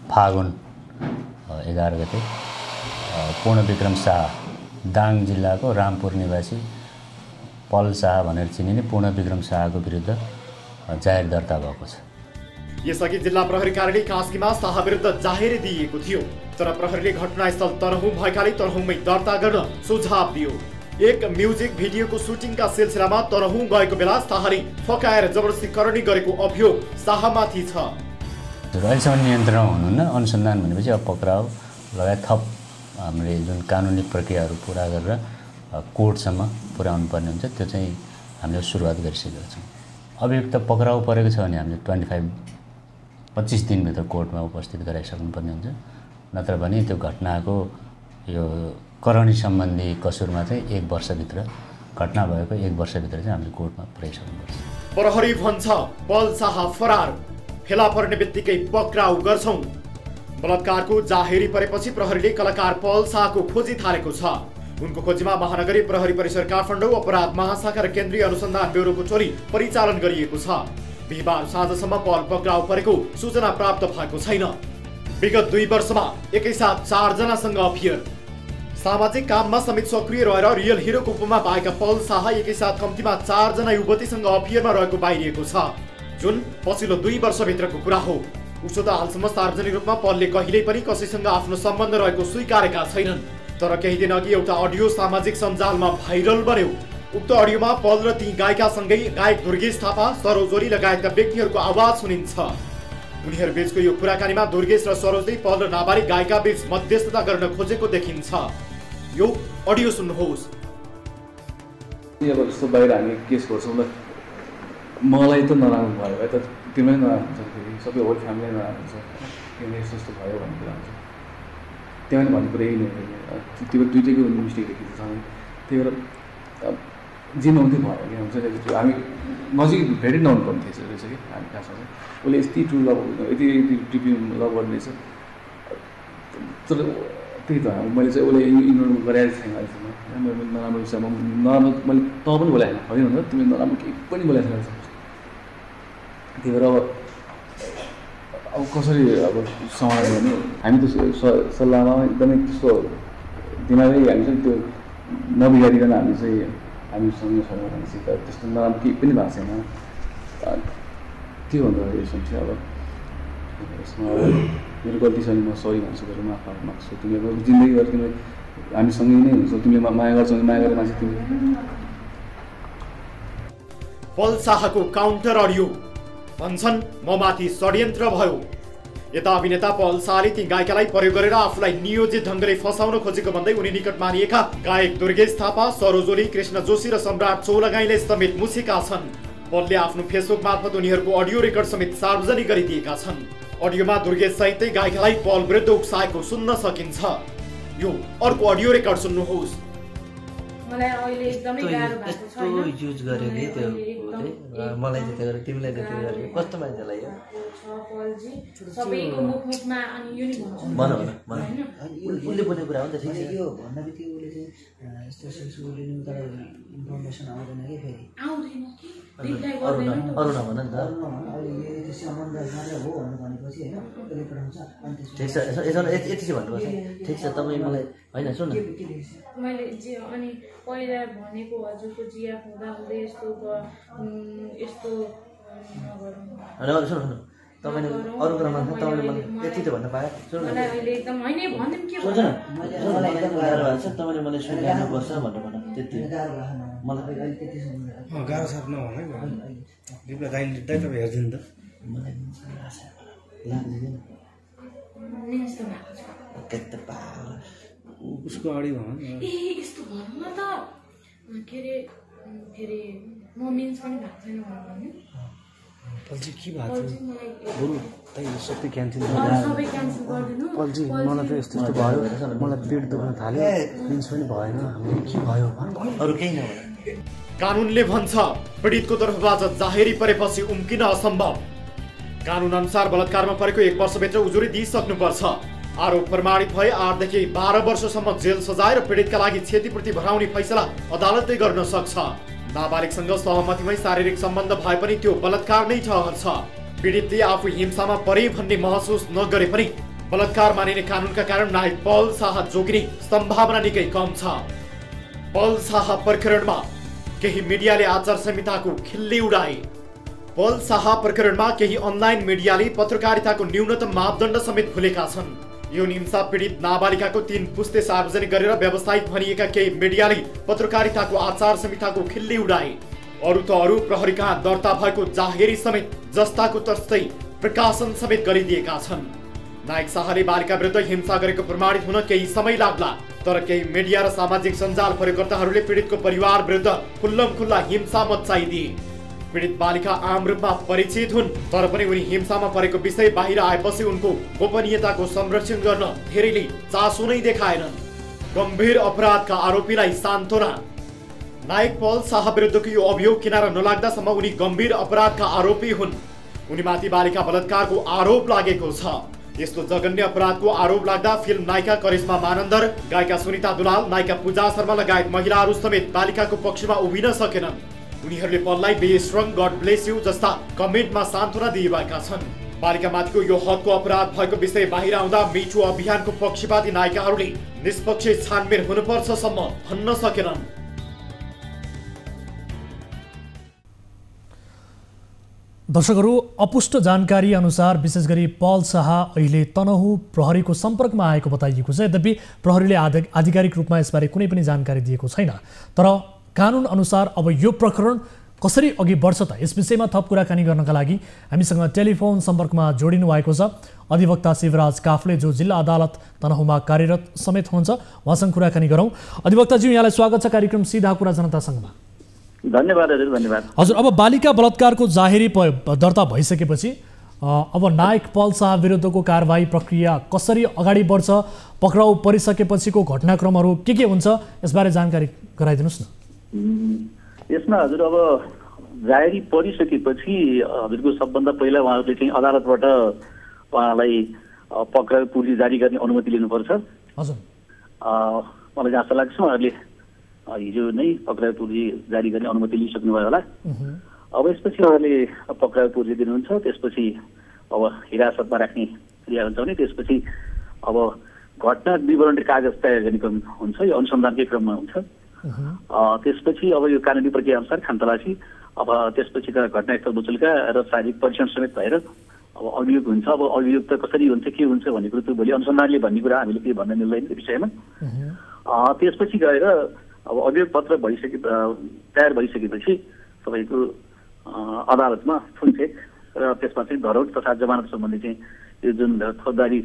फागुन 11 गते पूर्णविक्रम शाह दाङ जिल्लाको रामपुर निवासी पल शाह भनेर चिनिने पूर्णविक्रम शाहको विरुद्ध जाहेर दर्ता भएको छ। यसअघि जिल्ला प्रहरी कार्यालय कास्कीमा शाह विरुद्ध जाहेरी दिएको थियो, तर प्रहरीले घटनास्थल तनहु भएकाले तनहुमै दर्ता गर्न सुझाव दियो। एक म्युजिक भिडियोको सुटिङका सिलसिलामा तनहु गएको बेला शाहले फकाएर जबरजस्ती करणी गरेको अभियोग शाहमाथि छ। अहिलेसम्म नियन्त्रण हुनुहुन्न। अनुसन्धान भनेपछि अब पक्राउ लगायत थप हामीले जुन कानुनी प्रक्रियाहरू पुरा गरेर कोर्टसम्म पुर्याउनु पर्ने हुन्छ, त्यो चाहिँ हामीले सुरुवात गरिसकेका छौँ। अभियुक्त पक्राउ परेको छ भने हामीले 25 दिनभित्र कोर्टमा उपस्थित गराइसक्नुपर्ने हुन्छ। नत्र भने त्यो घटनाको यो करणी सम्बन्धी कसुरमा चाहिँ 1 वर्षभित्र, घटना भएको 1 वर्षभित्र चाहिँ हामीले कोर्टमा पुर्याइसक्नुपर्छ। प्रहरी भन्छ पल शाह फरार। फेला पर्ने बित्तिकै पक्राउ गर्छौं। बलात्कारको जाहेरी परेपछि प्रहरीले कलाकार पल शाहको खोजी थालेको छ। उनको खोजीमा महानगरी प्रहरी परिसर काठमाडौँ, अपराध महाशाखा र केन्द्रीय अनुसन्धान ब्युरोको टोली परिचालन गरिएको छ। बिहिबार साँझसम्म पल पक्राउ परेको सूचना प्राप्त भएको छैन। विगत 2 वर्षमा एकैसाथ 4 जनासँग अफियर। सामाजिक काममा समेत सक्रिय रहेर रियल हिरोको उपमा पाएका पल शाह एकैसाथ कम्तीमा 4 जना युवतीसँग अफियरमा रहेको बाहिरिएको छ, जुन पछिल्लो 2 वर्षभित्रको कुरा हो। उसो त हालसम्म सार्वजनिक रूपमा पलले कहिल्यै पनि कसैसँग आफ्नो सम्बन्ध रहेको स्वीकारेका छैनन्। तर केही दिन अघि एउटा अडियो सामाजिक सञ्जालमा भाइरल बन्यो। उक्त अडियोमा पल र ती गायिकासँगै गायक दुर्गेश थापा, सरोज ओली लगायतका व्यक्तिहरूको आवाज सुनिन्छ। उनीहरू बीचको यो कुराकानीमा दुर्गेश र सरोजले पल र नाबालिग गायिका बीच मध्यस्थता गर्न खोजेको देखिन्छ। यो अडियो सुन्नुहोस्। अब जस्तो बाहिर हामी केस गर्छौँ ल, मलाई त नराम्रो भयो है त, तिमीलाई नराम्रो हुन्छ, फेरि सबै होल फ्यामिली नराम्रो हुन्छ, तिमीले यस्तो यस्तो भयो भन्ने कुरा हुन्छ। त्यहाँ पनि भन्ने कुरा यही नै हो, त्यो दुइटैको मिस्टेक देखिन्छ सँगै। त्यही भएर जे नहुन्थ्यो भयो कि हुन्छ, हामी नजिक भेटै नहुनु पर्ने थिएछ रहेछ कि हामी कहाँसँग। उसले यति ट्रु लभ, यति डिपी लभ गर्ने रहेछ। तर त्यही त मैले चाहिँ उसले इग्नोर गरेको छैन अहिलेसम्म। मैले नराम्रो विषयमा नराम्रो मैले त पनि बोलाएको होइन, होइन तिमीले नराम्रो केही पनि बोलाएको छैन। त्यही भएर अब कसरी अब समाज भने हामी त सल्लाहमा एकदमै त्यस्तो दिमागै हामी चाहिँ त्यो नबिगारिकन हामी चाहिँ हामीसँग छ भनेपछि त त्यस्तो नराम्रो केही पनि भएको छैन। के भन्दा यसमा चाहिँ अब यसमा मेरो गल्ती छ भने म सरी भन्छु, गरेर माफ माग्छु। तिमीले अब जिन्दगीभर तिमीले हामीसँगै नै हुन्छौ, तिमीले माया गर्छौ, माया गरेर मान्छे तिमी। पल शाहको काउन्टर अडियो भन्छन् म माथि षड्यन्त्र भयो। यता अभिनेता पल शाहले ती गायिकालाई प्रयोग गरेर आफूलाई नियोजित ढङ्गले फसाउन खोजेको भन्दै उनी निकट मानिएका गायक दुर्गेश थापा, सरोज ओली, कृष्ण जोशी र सम्राट चौलागाईले समेत मुसेका छन्। पलले आफ्नो फेसबुक मार्फत उनीहरूको अडियो रेकर्ड समेत सार्वजनिक गरिदिएका छन्। अडियोमा दुर्गेश सहितै गायिकालाई पल विरुद्ध उक्साएको सुन्न सकिन्छ। यो अर्को अडियो रेकर्ड सुन्नुहोस्। मलाई अहिले एकदमै गाह्रो भएको छ हैन, युज गर्यो नि त्यो मलाई त्यति गरेर तिमीलाई त्यति गर्यो कस्तो मान्छेलाई यो पलजी सबैको मुखमा अनि यो नि भन्छु भन उसले बोलेको कुरा हो नि त। ठिक छ, यो भन्न बित्तिकै उसले चाहिँ यस्तो सेक्सुअल लिनु तर इन्फर्मेसन आउँदैन कि फेरि आउँदैन कि रिप्लाई गर्दैन नि त। अरु नभन नि त, अहिले यो सम्बन्ध मात्र हो भन्नु भनेपछि हैन उसले पठाउँछ अनि त्यसपछि ठिक छ। यसो यति चाहिँ भन्नुपर्छ। ठिक छ, तपाईँ मलाई होइन सुन मैले जे अनि पहिला भनेको हजुरको जिया हुँदा हुँदै यस्तो यस्तो नगरौँ। सुन तपाईँले अरू कुरा मान्छ, तपाईँले मलाई यति त भन्न पायो। सुन मलाई अहिले एकदम हैन भन्दिम के सुन मलाई एकदम गाह्रो भएको छ, तपाईँले मलाई सुनिहाल्नुपर्छ भनेर भन। त्यति मलाई गाह्रो छ नभन दिपलाई दाइले तपाईँ हेर्दिनु त मलाई लाग्दैन यस्तो भएको छ कति पागल उसको अगाडि भन ए यस्तो भन्नु न त के रे फेरि म मिन्स पनि भएको छैन भन्नु पल्जी के भएको छ बरु तै सबै क्यान्सल गरिदिनु। पल्जी मलाई त यस्तो यस्तो भयो, मलाई पेट दुख्न थाल्यो, मिन्स पनि भएन, हाम्रो के भयो अरू केही नभए। कानुनले भन्छ पीडितको तर्फबाट जाहेरी परेपछि उम्किन असम्भव। कानुन अनुसार बलात्कारमा परेको 1 वर्षभित्र उजुरी दिइसक्नुपर्छ। आरोप प्रमाणित भए 8 देखि 12 वर्षसम्म जेल सजाय र पीडितका लागि क्षतिपूर्ति भराउने फैसला अदालतले गर्न सक्छ। नाबालिगसँग सहमतिमै शारीरिक सम्बन्ध भए पनि त्यो बलात्कार नै ठहर्छ। पीडितले आफू हिंसामा परे भन्ने महसुस नगरे पनि बलात्कार मानिने कानुनका कारण नायक पल शाह जोगिने सम्भावना निकै कम छ। पल शाह प्रकरणमा केही मिडियाले आचार संहिताको खिल्ली उडाए। पल शाह प्रकरणमा केही अनलाइन मिडियाले पत्रकारिताको न्यूनतम मापदण्ड समेत भुलेका छन्। यो हिंसा पीडित नाबालिकाको 3 पुस्ते सार्वजनिक गरेर व्यावसायिक भनिएका केही मिडियाले पत्रकारिताको आचार संहिताको खिल्ली उडाए। अरू त अरू प्रहरी कहाँ दर्ता भएको जाहेरी समेत जस्ताको तस्तै प्रकाशन समेत गरिदिएका छन्। नायक शाहले बालिका विरुद्ध हिंसा गरेको प्रमाणित हुन केही समय लाग्ला, तर केही मिडिया र सामाजिक सञ्जाल प्रयोगकर्ताहरूले पीडितको परिवार विरुद्ध खुल्लमखुल्ला हिंसा मच्चाइदिए। पीडित बालिका आम रूपमा परिचित हुन्, तर पनि उनी हिंसामा परेको विषय बाहिर आएपछि उनको गोपनीयताको संरक्षण गर्न धेरैले चासो नै देखाएनन्। गम्भीर अपराधका आरोपीलाई सान्त्वना। नायक पल शाह विरुद्धको यो अभियोग किनारा नलाग्दासम्म उनी गम्भीर अपराधका आरोपी हुन्। उनीमाथि बालिका बलात्कारको आरोप लागेको छ। यस्तो जघन्य अपराधको आरोप लाग्दा फिल्म नायिका करिश्मा मानन्दर, गायिका सुनिता दुलाल, नायिका पूजा शर्मा लगायत महिलाहरू समेत बालिकाको पक्षमा उभिन सकेनन्। उनीहरूले पललाई बेसरङ, गड ब्लेस यु जस्ता कमेन्टमा सान्त्वना दिएका छन्। बालिकामाथिको यो हदको अपराध भएको विषय बाहिर आउँदा मिठो अभियानको पक्षपाती नायिकाहरूले निष्पक्ष छानबिन हुनुपर्छ सम्म भन्न सकेनन्। दर्शकहरू, अपुष्ट जानकारी अनुसार विशेष गरी पल शाह अहिले तनहु प्रहरीको सम्पर्कमा आएको बताइएको छ। यद्यपि प्रहरीले आधिकारिक रूपमा यसबारे कुनै पनि जानकारी दिएको छैन। तर कानुन अनुसार अब यो प्रकरण कसरी अघि बढ्छ त, यस विषयमा थप कुराकानी गर्नका लागि हामीसँग टेलिफोन सम्पर्कमा जोडिनु भएको छ अधिवक्ता शिवराज काफ्ले, जो जिल्ला अदालत तनहुमा कार्यरत समेत हुनुहुन्छ। उहाँसँग कुराकानी गरौँ। अधिवक्ताज्यू, यहाँलाई स्वागत छ कार्यक्रम सीधा कुरा जनतासँगमा। धन्यवाद हजुर। धन्यवाद हजुर। अब बालिका बलात्कारको जाहेरी दर्ता भइसकेपछि अब नायक पल शाह विरुद्धको कारबाही प्रक्रिया कसरी अगाडि बढ्छ, पक्राउ परिसकेपछिको घटनाक्रमहरू के हुन्छ, यसबारे जानकारी गराइदिनुहोस् न। यसमा हजुर अब जाहेरी परिसकेपछि हजुरको सबभन्दा पहिला उहाँहरूले चाहिँ अदालतबाट उहाँलाई पक्राउ पूर्जी जारी गर्ने अनुमति लिनुपर्छ। हजुर। मलाई आशा लाग्छ उहाँहरूले हिजो नै पक्राउ पूर्जी जारी गर्ने अनुमति लिइसक्नुभयो होला। अब यसपछि उहाँले पक्राउ पूर्जी दिनुहुन्छ। त्यसपछि अब हिरासतमा राख्ने क्रिया हुन्छ भने त्यसपछि अब घटना विवरण कागज तयार गर्ने क्रम हुन्छ, यो अनुसन्धानकै क्रममा हुन्छ। त्यसपछि अब यो कानुनी प्रक्रिया अनुसार खानतलासी, अब त्यसपछि घटनास्थल बुचुल्का र शारीरिक परीक्षण समेत भएर अब अभियोग हुन्छ। अब अभियोग त कसरी हुन्छ, के हुन्छ भन्ने कुरो त भोलि अनुसन्धानले भन्ने कुरा हामीले केही भन्न मिल्दैन त्यो विषयमा। त्यसपछि गएर अब अभियोग पत्र तयार भइसकेपछि तपाईँको अदालतमा फुलचेक र त्यसमा चाहिँ धरोहर तथा जमानत सम्बन्धी चाहिँ यो जुन फौजदारी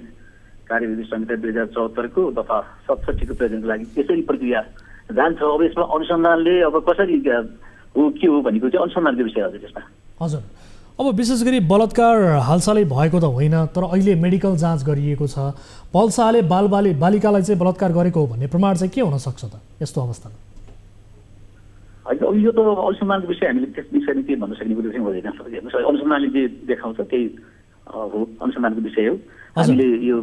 कार्यविधि संहिता 2074 को दफा 67 को प्रयोजनको लागि यसरी प्रक्रिया जान्छ। अब यसमा अनुसन्धानले अब कसरी हो के हो भनेको चाहिँ अनुसन्धानको विषय हजुर यसमा। हजुर। अब विशेष गरी बलात्कार हालसालै भएको त होइन, तर अहिले मेडिकल जाँच गरिएको छ। पल शाहले बालिकालाई चाहिँ बलात्कार गरेको हो भन्ने प्रमाण चाहिँ के हुन सक्छ त यस्तो अवस्थामा? होइन, अब यो त अनुसन्धानको विषय, हामीले त्यस विषयमा के भन्न सक्ने कुरो चाहिँ हुँदैन। अनुसन्धानले जे देखाउँछ त्यही हो, अनुसन्धानको विषय हो। हामीले यो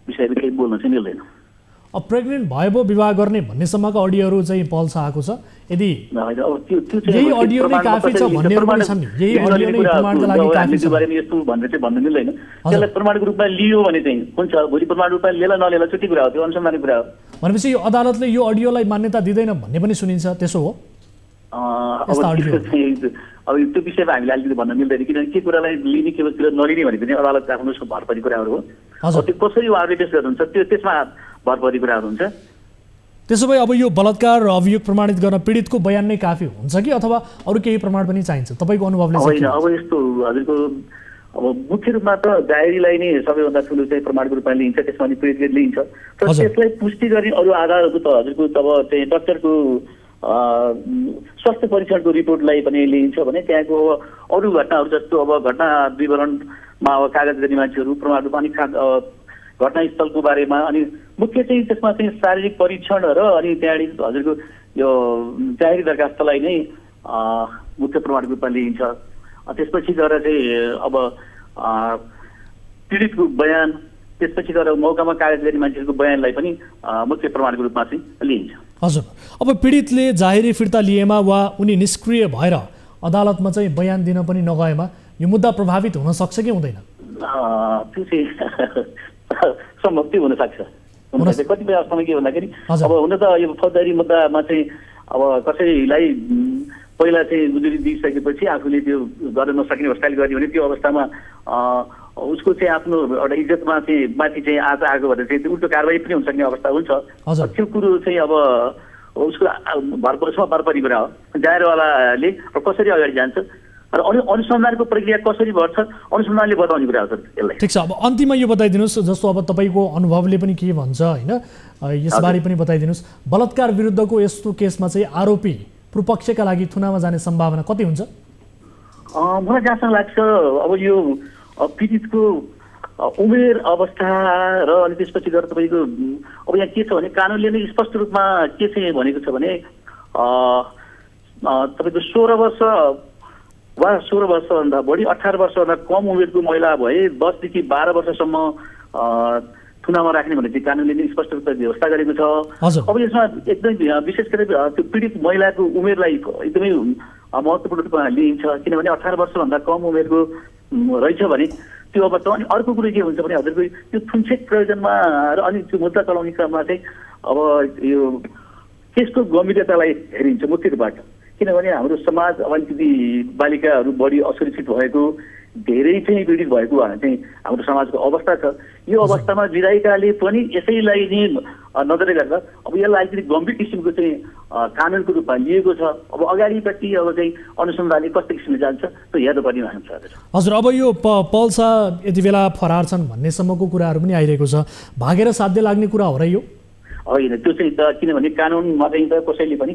विषयमा केही बोल्न चाहिँ मिल्दैन। अब प्रेग्नेन्ट भयो विवाह गर्ने भन्नेसम्मको अडियोहरू चाहिँ पल शाहको छ। यदि यही अडियो नै काफी छ भन्नेहरू पनि छन् नि, यही अडियो नै प्रमाणका लागि काफी छ बारेमा यस्तो भनेर चाहिँ भन्न मिल्दैन। त्यसलाई प्रमाणको रूपमा लियो भने चाहिँ हुन्छ, भोलि प्रमाणको रूपमा लिएला नलिएला छुट्टै कुरा हो, त्यो अनुसन्धानको कुरा हो। भनेपछि यो अदालतले यो अडियोलाई मान्यता दिँदैन भन्ने पनि सुनिन्छ, त्यसो हो? अब त्यो विषयमा हामीले अलिकति भन्न मिल्दैन, किनभने के कुरालाई लिने के कुरा नलिने भनेको चाहिँ अदालतको आफ्नो भरपरी कुराहरू हो। त्यो कसरी उहाँहरूले पेश गर्नुहुन्छ त्यो त्यसमा भरपरी कुराहरू हुन्छ। त्यसो भए अब यो बलात्कार अभियोग प्रमाणित गर्न पीडितको बयान नै काफी हुन्छ कि अथवा अरू केही प्रमाण पनि चाहिन्छ तपाईँको अनुभवले? होइन, अब यस्तो हजुरको अब मुख्य रूपमा त डायरीलाई नै सबैभन्दा ठुलो चाहिँ प्रमाणको रूपमा लिइन्छ, त्यसमा नि पीडितले लिइन्छ। तर त्यसलाई पुष्टि गर्ने अरू आधारहरू त हजुरको अब चाहिँ डाक्टरको स्वास्थ्य परीक्षणको रिपोर्टलाई पनि लिइन्छ भने त्यहाँको अरू घटनाहरू जस्तो अब घटना विवरणमा अब कागज गर्ने मान्छेहरू प्रमाण रूपमा अनि घटनास्थलको बारेमा, अनि मुख्य चाहिँ त्यसमा चाहिँ शारीरिक परीक्षण र अनि त्यहाँदेखि हजुरको यो जाहेरी दरखास्तलाई नै मुख्य प्रमाणको रूपमा लिइन्छ। त्यसपछि गएर चाहिँ अब पीडितको बयान, त्यसपछि गएर मौकामा कागज गर्ने मान्छेहरूको बयानलाई पनि मुख्य प्रमाणको रूपमा चाहिँ लिइन्छ। हजुर। अब पीडितले जाहेरी फिर्ता लिएमा वा उनी निष्क्रिय भएर अदालतमा चाहिँ बयान दिन पनि नगएमा यो मुद्दा प्रभावित हुन सक्छ कि हुँदैन? त्यो चाहिँ सम्भव हुन सक्छ। कतिपय अवस्थामा के भन्दाखेरि अब हुन त यो फौजदारी मुद्दामा चाहिँ अब कसैलाई पहिला चाहिँ गुजुरी दिइसकेपछि आफूले त्यो गर्न नसक्ने अवस्थाले गर्ने भने त्यो अवस्थामा उसको चाहिँ आफ्नो एउटा इज्जतमा चाहिँ माथि चाहिँ आज आएको भनेर चाहिँ उल्टो कारबाही पनि हुन सक्ने अवस्था हुन्छ। त्यो कुरो चाहिँ अब उसको भरपरी कुरा हो। जाहेरवालाले कसरी अगाडि जान्छ र अनुसन्धानको प्रक्रिया कसरी बढ्छ अनुसन्धानले बताउने कुरा हो यसलाई। ठिक छ। अब अन्तिममा यो बताइदिनुहोस्, जस्तो अब तपाईँको अनुभवले पनि के भन्छ होइन, यसबारे पनि बताइदिनुहोस्। बलात्कार विरुद्धको यस्तो केसमा चाहिँ आरोपी पूर्वपक्षका लागि थुनामा जाने सम्भावना कति हुन्छ? मलाई जहाँसम्म लाग्छ अब यो पीडितको उमेर अवस्था र अनि त्यसपछि गएर तपाईँको अब यहाँ के छ भने कानुनले नै स्पष्ट रूपमा के चाहिँ भनेको छ भने तपाईँको 16 वर्ष वा 16 वर्षभन्दा बढी 18 वर्षभन्दा कम उमेरको महिला भए 10 देखि 12 वर्षसम्म थुनामा राख्ने भन्ने चाहिँ कानुनले नै स्पष्ट रूपमा व्यवस्था गरेको छ। अब यसमा एकदमै विशेष गरी त्यो पीडित महिलाको उमेरलाई एकदमै महत्त्वपूर्ण रूपमा लिइन्छ, किनभने 18 वर्षभन्दा कम उमेरको रहेछ भने त्यो अवस्था। अनि अर्को कुरो के हुन्छ भने हजुरको त्यो थुनछेक प्रयोजनमा र अनि त्यो मुद्दा चलाउने क्रममा चाहिँ अब यो केसको गम्भीरतालाई हेरिन्छ मुख्य रूपबाट, किनभने हाम्रो समाज अलिकति बालिकाहरू बढी असुरक्षित भएको, धेरै चाहिँ पीडित भएको चाहिँ हाम्रो समाजको अवस्था छ। यो अवस्थामा विधायिकाले पनि यसैलाई नै नजर गरेर अब यसलाई अलिकति गम्भीर किसिमको चाहिँ कानुनको रूपमा लिएको छ। अब अगाडिपट्टि अब चाहिँ अनुसन्धानले कस्तो किसिमले जान्छ त्यो हेर्नुपर्ने हुन्छ। हजुर, अब यो पल शाह यति बेला फरार छन् भन्नेसम्मको कुराहरू पनि आइरहेको छ, भागेर साध्य लाग्ने कुरा हो र यो? होइन, त्यो चाहिँ किनभने कानुनमा चाहिँ त कसैले पनि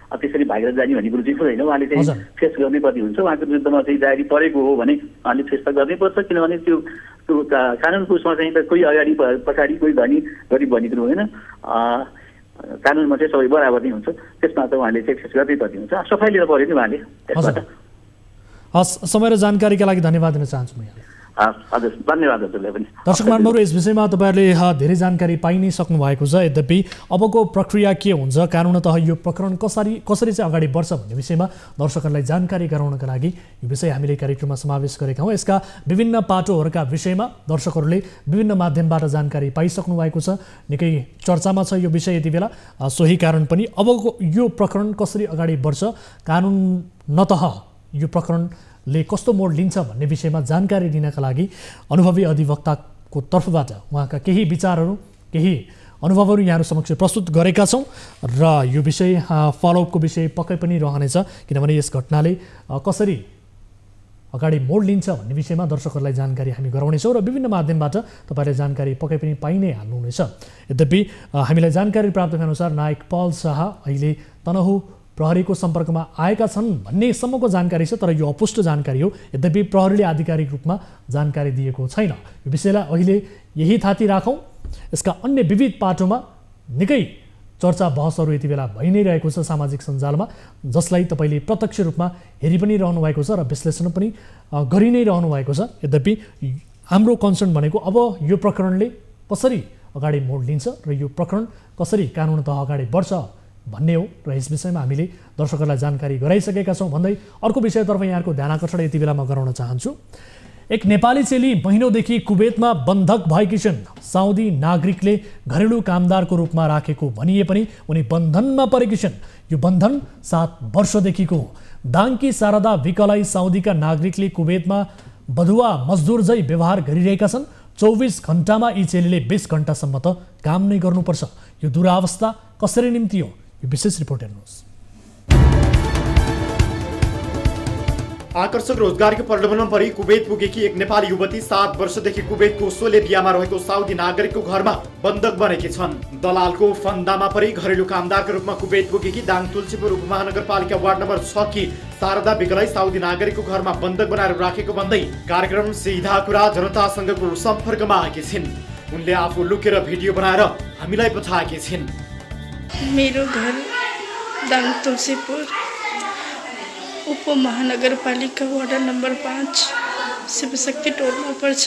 त्यसरी भागेर जाने भन्ने कुरो चाहिँ हुँदैन। उहाँले चाहिँ फेस गर्नै पर्ने हुन्छ। उहाँको विरुद्धमा चाहिँ जारी परेको हो भने उहाँले फेस त गर्नै पर्छ, किनभने त्यो कानुनको उसमा चाहिँ त कोही अगाडि पछाडि कोही धनी गरिब भन्ने कुरो होइन। कानुनमा चाहिँ सबै बराबर नै हुन्छ, त्यसमा त उहाँले चाहिँ फेस गर्नै पर्ने हुन्छ। सफाइ लिएर पऱ्यो नि उहाँले त्यसबाट। हस्, समय र जानकारीका लागि धन्यवाद दिन चाहन्छु म यहाँलाई। हजुर, धन्यवाद हजुरलाई पनि। दर्शक महानुभावहरू, यस विषयमा तपाईँहरूले धेरै जानकारी पाइ नै सक्नु भएको छ। यद्यपि अबको प्रक्रिया के हुन्छ, कानुनतः यो प्रकरण कसरी चाहिँ अगाडि बढ्छ भन्ने विषयमा दर्शकहरूलाई जानकारी गराउनका लागि यो विषय हामीले कार्यक्रममा समावेश गरेका हौँ। यसका विभिन्न पाटोहरूका विषयमा दर्शकहरूले विभिन्न माध्यमबाट जानकारी पाइसक्नु भएको छ। निकै चर्चामा छ यो विषय यति बेला। सोही कारण पनि अबको यो प्रकरण कसरी अगाडि बढ्छ, कानुनतः यो प्रकरणले कस्तो मोड लिन्छ भन्ने विषयमा जानकारी दिनका लागि अनुभवी अधिवक्ताको तर्फबाट उहाँका केही विचारहरू, केही अनुभवहरू यहाँहरू समक्ष प्रस्तुत गरेका छौँ र यो विषय फलोअपको विषय पक्कै पनि रहनेछ, किनभने यस घटनाले कसरी अगाडि मोड लिन्छ भन्ने विषयमा दर्शकहरूलाई जानकारी हामी गराउनेछौँ र विभिन्न माध्यमबाट तपाईँले जानकारी पक्कै पनि पाइ नै हाल्नुहुनेछ। यद्यपि हामीलाई जानकारी प्राप्त भएअनुसार नायक पल शाह अहिले तनहु प्रहरीको सम्पर्कमा आएका छन् भन्नेसम्मको जानकारी छ, तर यो अपुष्ट जानकारी हो। यद्यपि प्रहरीले आधिकारिक रूपमा जानकारी दिएको छैन। यो विषयलाई अहिले यही थाती राखौँ। यसका अन्य विविध पाटोमा निकै चर्चा बहसहरू यति बेला भइ नै रहेको छ सामाजिक सञ्जालमा, जसलाई तपाईँले प्रत्यक्ष रूपमा हेरि पनि रहनु भएको छ र विश्लेषण पनि गरि नै रहनु भएको छ। यद्यपि हाम्रो कन्सर्न भनेको अब यो प्रकरणले कसरी अगाडि मोड लिन्छ र यो प्रकरण कसरी कानुनतः अगाडि बढ्छ भन्ने हो र यस विषयमा हामीले दर्शकहरूलाई जानकारी गराइसकेका छौँ भन्दै अर्को विषयतर्फ यहाँको ध्यान आकर्षण यति बेला म गराउन चाहन्छु। एक नेपाली चेली महिनौदेखि कुवेतमा बन्धक भएकी छिन्। साउदी नागरिकले घरेलु कामदारको रूपमा राखेको भनिए पनि उनी बन्धनमा परेकी छिन्। यो बन्धन 7 वर्षदेखिको हो। दाङकी शारदा विकलाई साउदीका नागरिकले कुवेतमा बधुवा मजदुर झै व्यवहार गरिरहेका छन्। 24 घण्टामा यी चेलीले 20 घण्टासम्म त काम नै गर्नुपर्छ। यो दुरावस्था कसरी निम्तियो, यो विशेष रिपोर्ट हेर्नुहोस्। आकर्षक रोजगारीको प्रलोभनमा परि कुवेत पुगेकी एक नेपाली युवती 7 वर्षदेखि कुवेतको सोलेबियामा रहेको साउदी नागरिकको घरमा बन्धक बनेकी छन्। दलालको फन्दामा परि घरेलु कामदारको रूपमा कुवेत पुगेकी दाङ तुलसीपुर उपमहानगरपालिका वार्ड नम्बर 6 की शारदा विकलाई साउदी नागरिकको घरमा बन्धक बनाएर राखेको भन्दै कार्यक्रम सीधा कुरा जनतासँगको सम्पर्कमा आएकी छिन्। उनले आफू लुकेर भिडियो बनाएर हामीलाई पठाएकी छिन्। मेरो घर दाङ तुलसीपुर उपमहानगरपालिका वार्ड नम्बर 5 शिवशक्ति टोलमा पर्छ।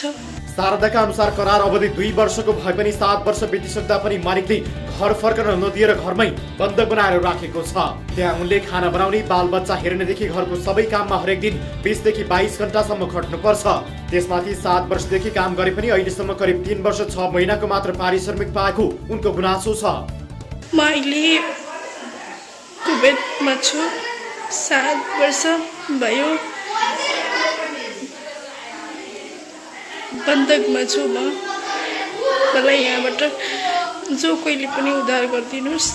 शारदाका अनुसार करार अवधि 2 वर्षको भए पनि 7 वर्ष बितिसक्दा पनि मालिकले घर फर्कन नदिएर घरमै बन्धक बनाएर राखेको छ। त्यहाँ उनले खाना बनाउने, बालबच्चा हेर्नेदेखि घरको सबै काममा हरेक दिन 20 देखि 22 घण्टासम्म खट्नुपर्छ। त्यसमाथि 7 वर्षदेखि काम गरे पनि अहिलेसम्म करिब 3 वर्ष 6 महिनाको मात्र पारिश्रमिक पाएको उनको गुनासो छ। म अहिले कुवेतमा छु, 7 वर्ष भयो बन्धकमा छु। मलाई यहाँबाट जो कोहीले पनि उद्धार गरिदिनुहोस्।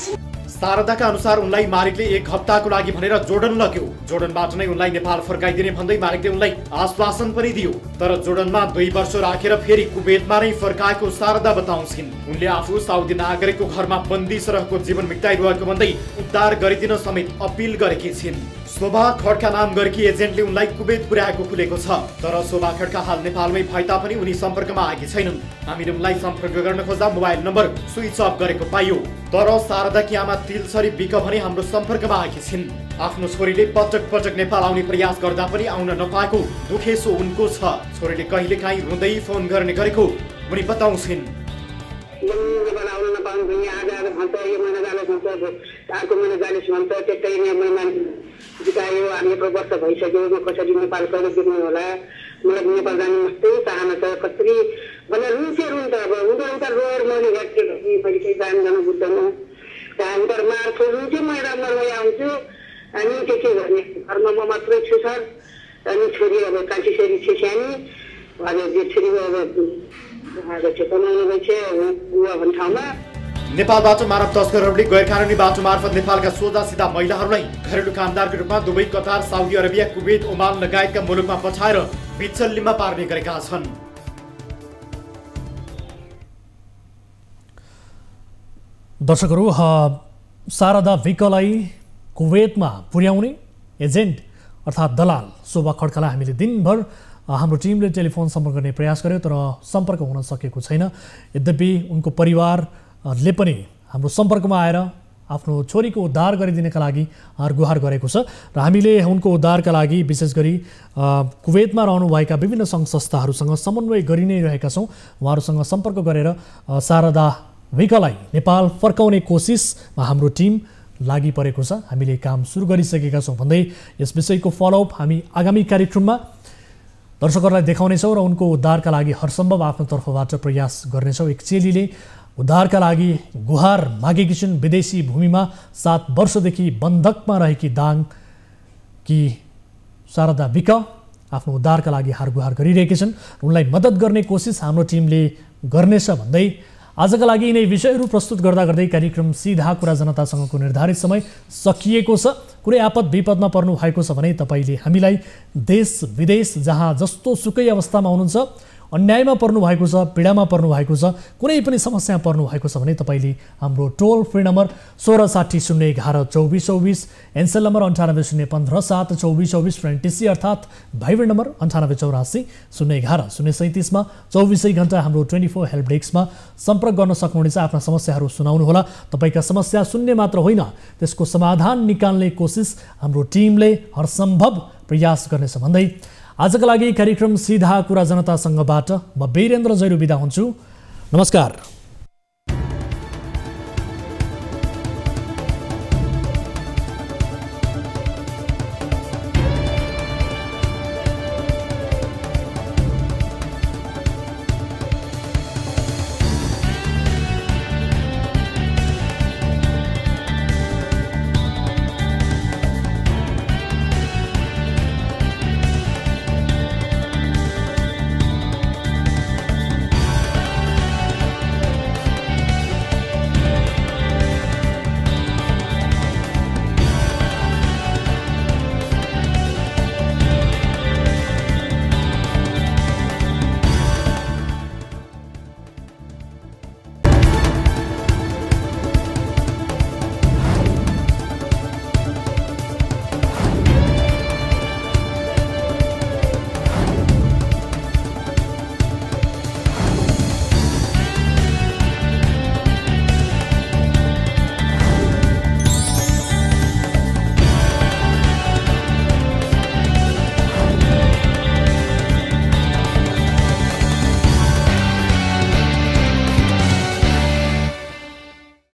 शारदाका अनुसार उनलाई मालिकले 1 हप्ताको लागि भनेर जोर्डन लग्यो। जोर्डनबाट नै उनलाई नेपाल फर्काइदिने भन्दै मालिकले उनलाई आश्वासन पनि दियो। तर जोर्डनमा 2 वर्ष राखेर फेरि कुवेतमा नै फर्काएको शारदा बताउँछिन्। उनले आफू साउदी नागरिकको घरमा बन्दी सरहको जीवन बिताइरहेको भन्दै उद्धार गरिदिन समेत अपिल गरेकी छिन्। शोभा खड्का नाम गरेकी एजेन्टले उनलाई कुवेत पुर्याएको खुलेको छ। तर शोभा खड्का हाल नेपालमै भए तापनि उनी सम्पर्कमा आएकी छैनन्। हामीले उनलाई सम्पर्क गर्न खोज्दा मोबाइल नम्बर स्विच अफ गरेको पाइयो। तर शारदाकी आमा तिलसरी विक भने हाम्रो सम्पर्कमा आएकी छिन्। आफ्नो छोरीले पटक पटक नेपाल आउने प्रयास गर्दा पनि आउन नपाएको दुखेसो उनको छ। छोरीले कहिलेकाहीँ रुँदै फोन गर्ने गरेको उनी बताउँछिन्। नेपाल आउन नपाउनु पनि आज भन्छ, यो महिना जालोस् भन्छ, अर्को महिना जालोस् भन्छ, त्यस्तै महिना बितायो। हामी 1 वर्ष भइसक्यो। म कसरी नेपाल कहिले पुग्नु होला, मलाई नेपाल जानु मस्तै चाहना छ। कति भने रुन्छ अब उनीहरू रोएर मैले हेर्छु मैले केही जान्दैन बुझ्दैन। उनीहरू मार्छु रुन्छु, म राम्रो आउँछु। अनि के गर्ने, घरमा म मात्रै छु सर। अनि छोरी अब कान्छी छोरी छ सानी, अब छोरी नेपालबाट मानव तस्करहरूले गैर कानुनी बाटो मार्फत नेपालका सोझा सिधा महिलाहरूलाई घरेलु कामदारको रूपमा Dubai, Qatar, Saudi Arabia, Kuwait, Oman लगायतका मुलुकमा पठाएर बिचल्लीमा पार्ने गरेका छन्। दर्शकहरू, शारदा विकलाई कुवेतमा पुर्याउने एजेन्ट अर्थात् दलाल शोभा खड्कालाई हामीले दिनभर हाम्रो टिमले टेलिफोन सम्पर्क गर्ने प्रयास गर्यो, तर सम्पर्क हुन सकेको छैन। यद्यपि उनको परिवारले पनि हाम्रो सम्पर्कमा आएर आफ्नो छोरीको उद्धार गरिदिनका लागि गुहार गरेको छ र हामीले उनको उद्धारका लागि विशेष गरी कुवेतमा रहनुभएका विभिन्न सङ्घ संस्थाहरूसँग समन्वय गरि नै रहेका छौँ। उहाँहरूसँग सम्पर्क गरेर शारदा विकलाई नेपाल फर्काउने कोसिसमा हाम्रो टिम लागि परेको छ। हामीले काम सुरु गरिसकेका छौँ भन्दै यस विषयको फलोअप हामी आगामी कार्यक्रममा दर्शकहरूलाई देखाउनेछौँ र उनको उद्धारका लागि हरसम्भव आफ्नो तर्फबाट प्रयास गर्नेछौँ। एक चेलीले उद्धारका लागि गुहार मागेकी छिन्। विदेशी भूमिमा 7 वर्षदेखि बन्धकमा रहेकी दाङकी शारदा विक आफ्नो उद्धारका लागि हारगुहार गरिरहेकी छन्। उनलाई मद्दत गर्ने कोसिस हाम्रो टिमले गर्नेछ भन्दै आजका लागि यिनै विषयहरू प्रस्तुत गर्दा गर्दै कार्यक्रम सीधा कुरा जनतासँगको निर्धारित समय सकिएको छ। कुनै आपद विपदमा पर्नु भएको छ भने तपाईँले हामीलाई देश विदेश जहाँ जस्तो सुकै अवस्थामा हुनुहुन्छ, अन्यायमा पर्नु भएको छ, पीडामा पर्नु भएको छ, कुनै पनि समस्या पर्नु भएको छ भने तपाईँले हाम्रो टोल फ्री नम्बर 1660112424, एनसेल नम्बर 9801572424 र एनटिसी अर्थात् भाइबर नम्बर 9884011037 मा 24 घण्टा हाम्रो 24 हेल्प डेस्कमा सम्पर्क गर्न सक्नुहुनेछ। आफ्ना समस्याहरू सुनाउनुहोला। तपाईँका समस्या सुन्ने मात्र होइन, त्यसको समाधान निकाल्ने कोसिस हाम्रो टिमले हरसम्भव प्रयास गर्नेछ भन्दै आजका लागि कार्यक्रम सीधा कुरा जनतासँगबाट म वीरेन्द्र जैरू बिदा हुन्छु। नमस्कार।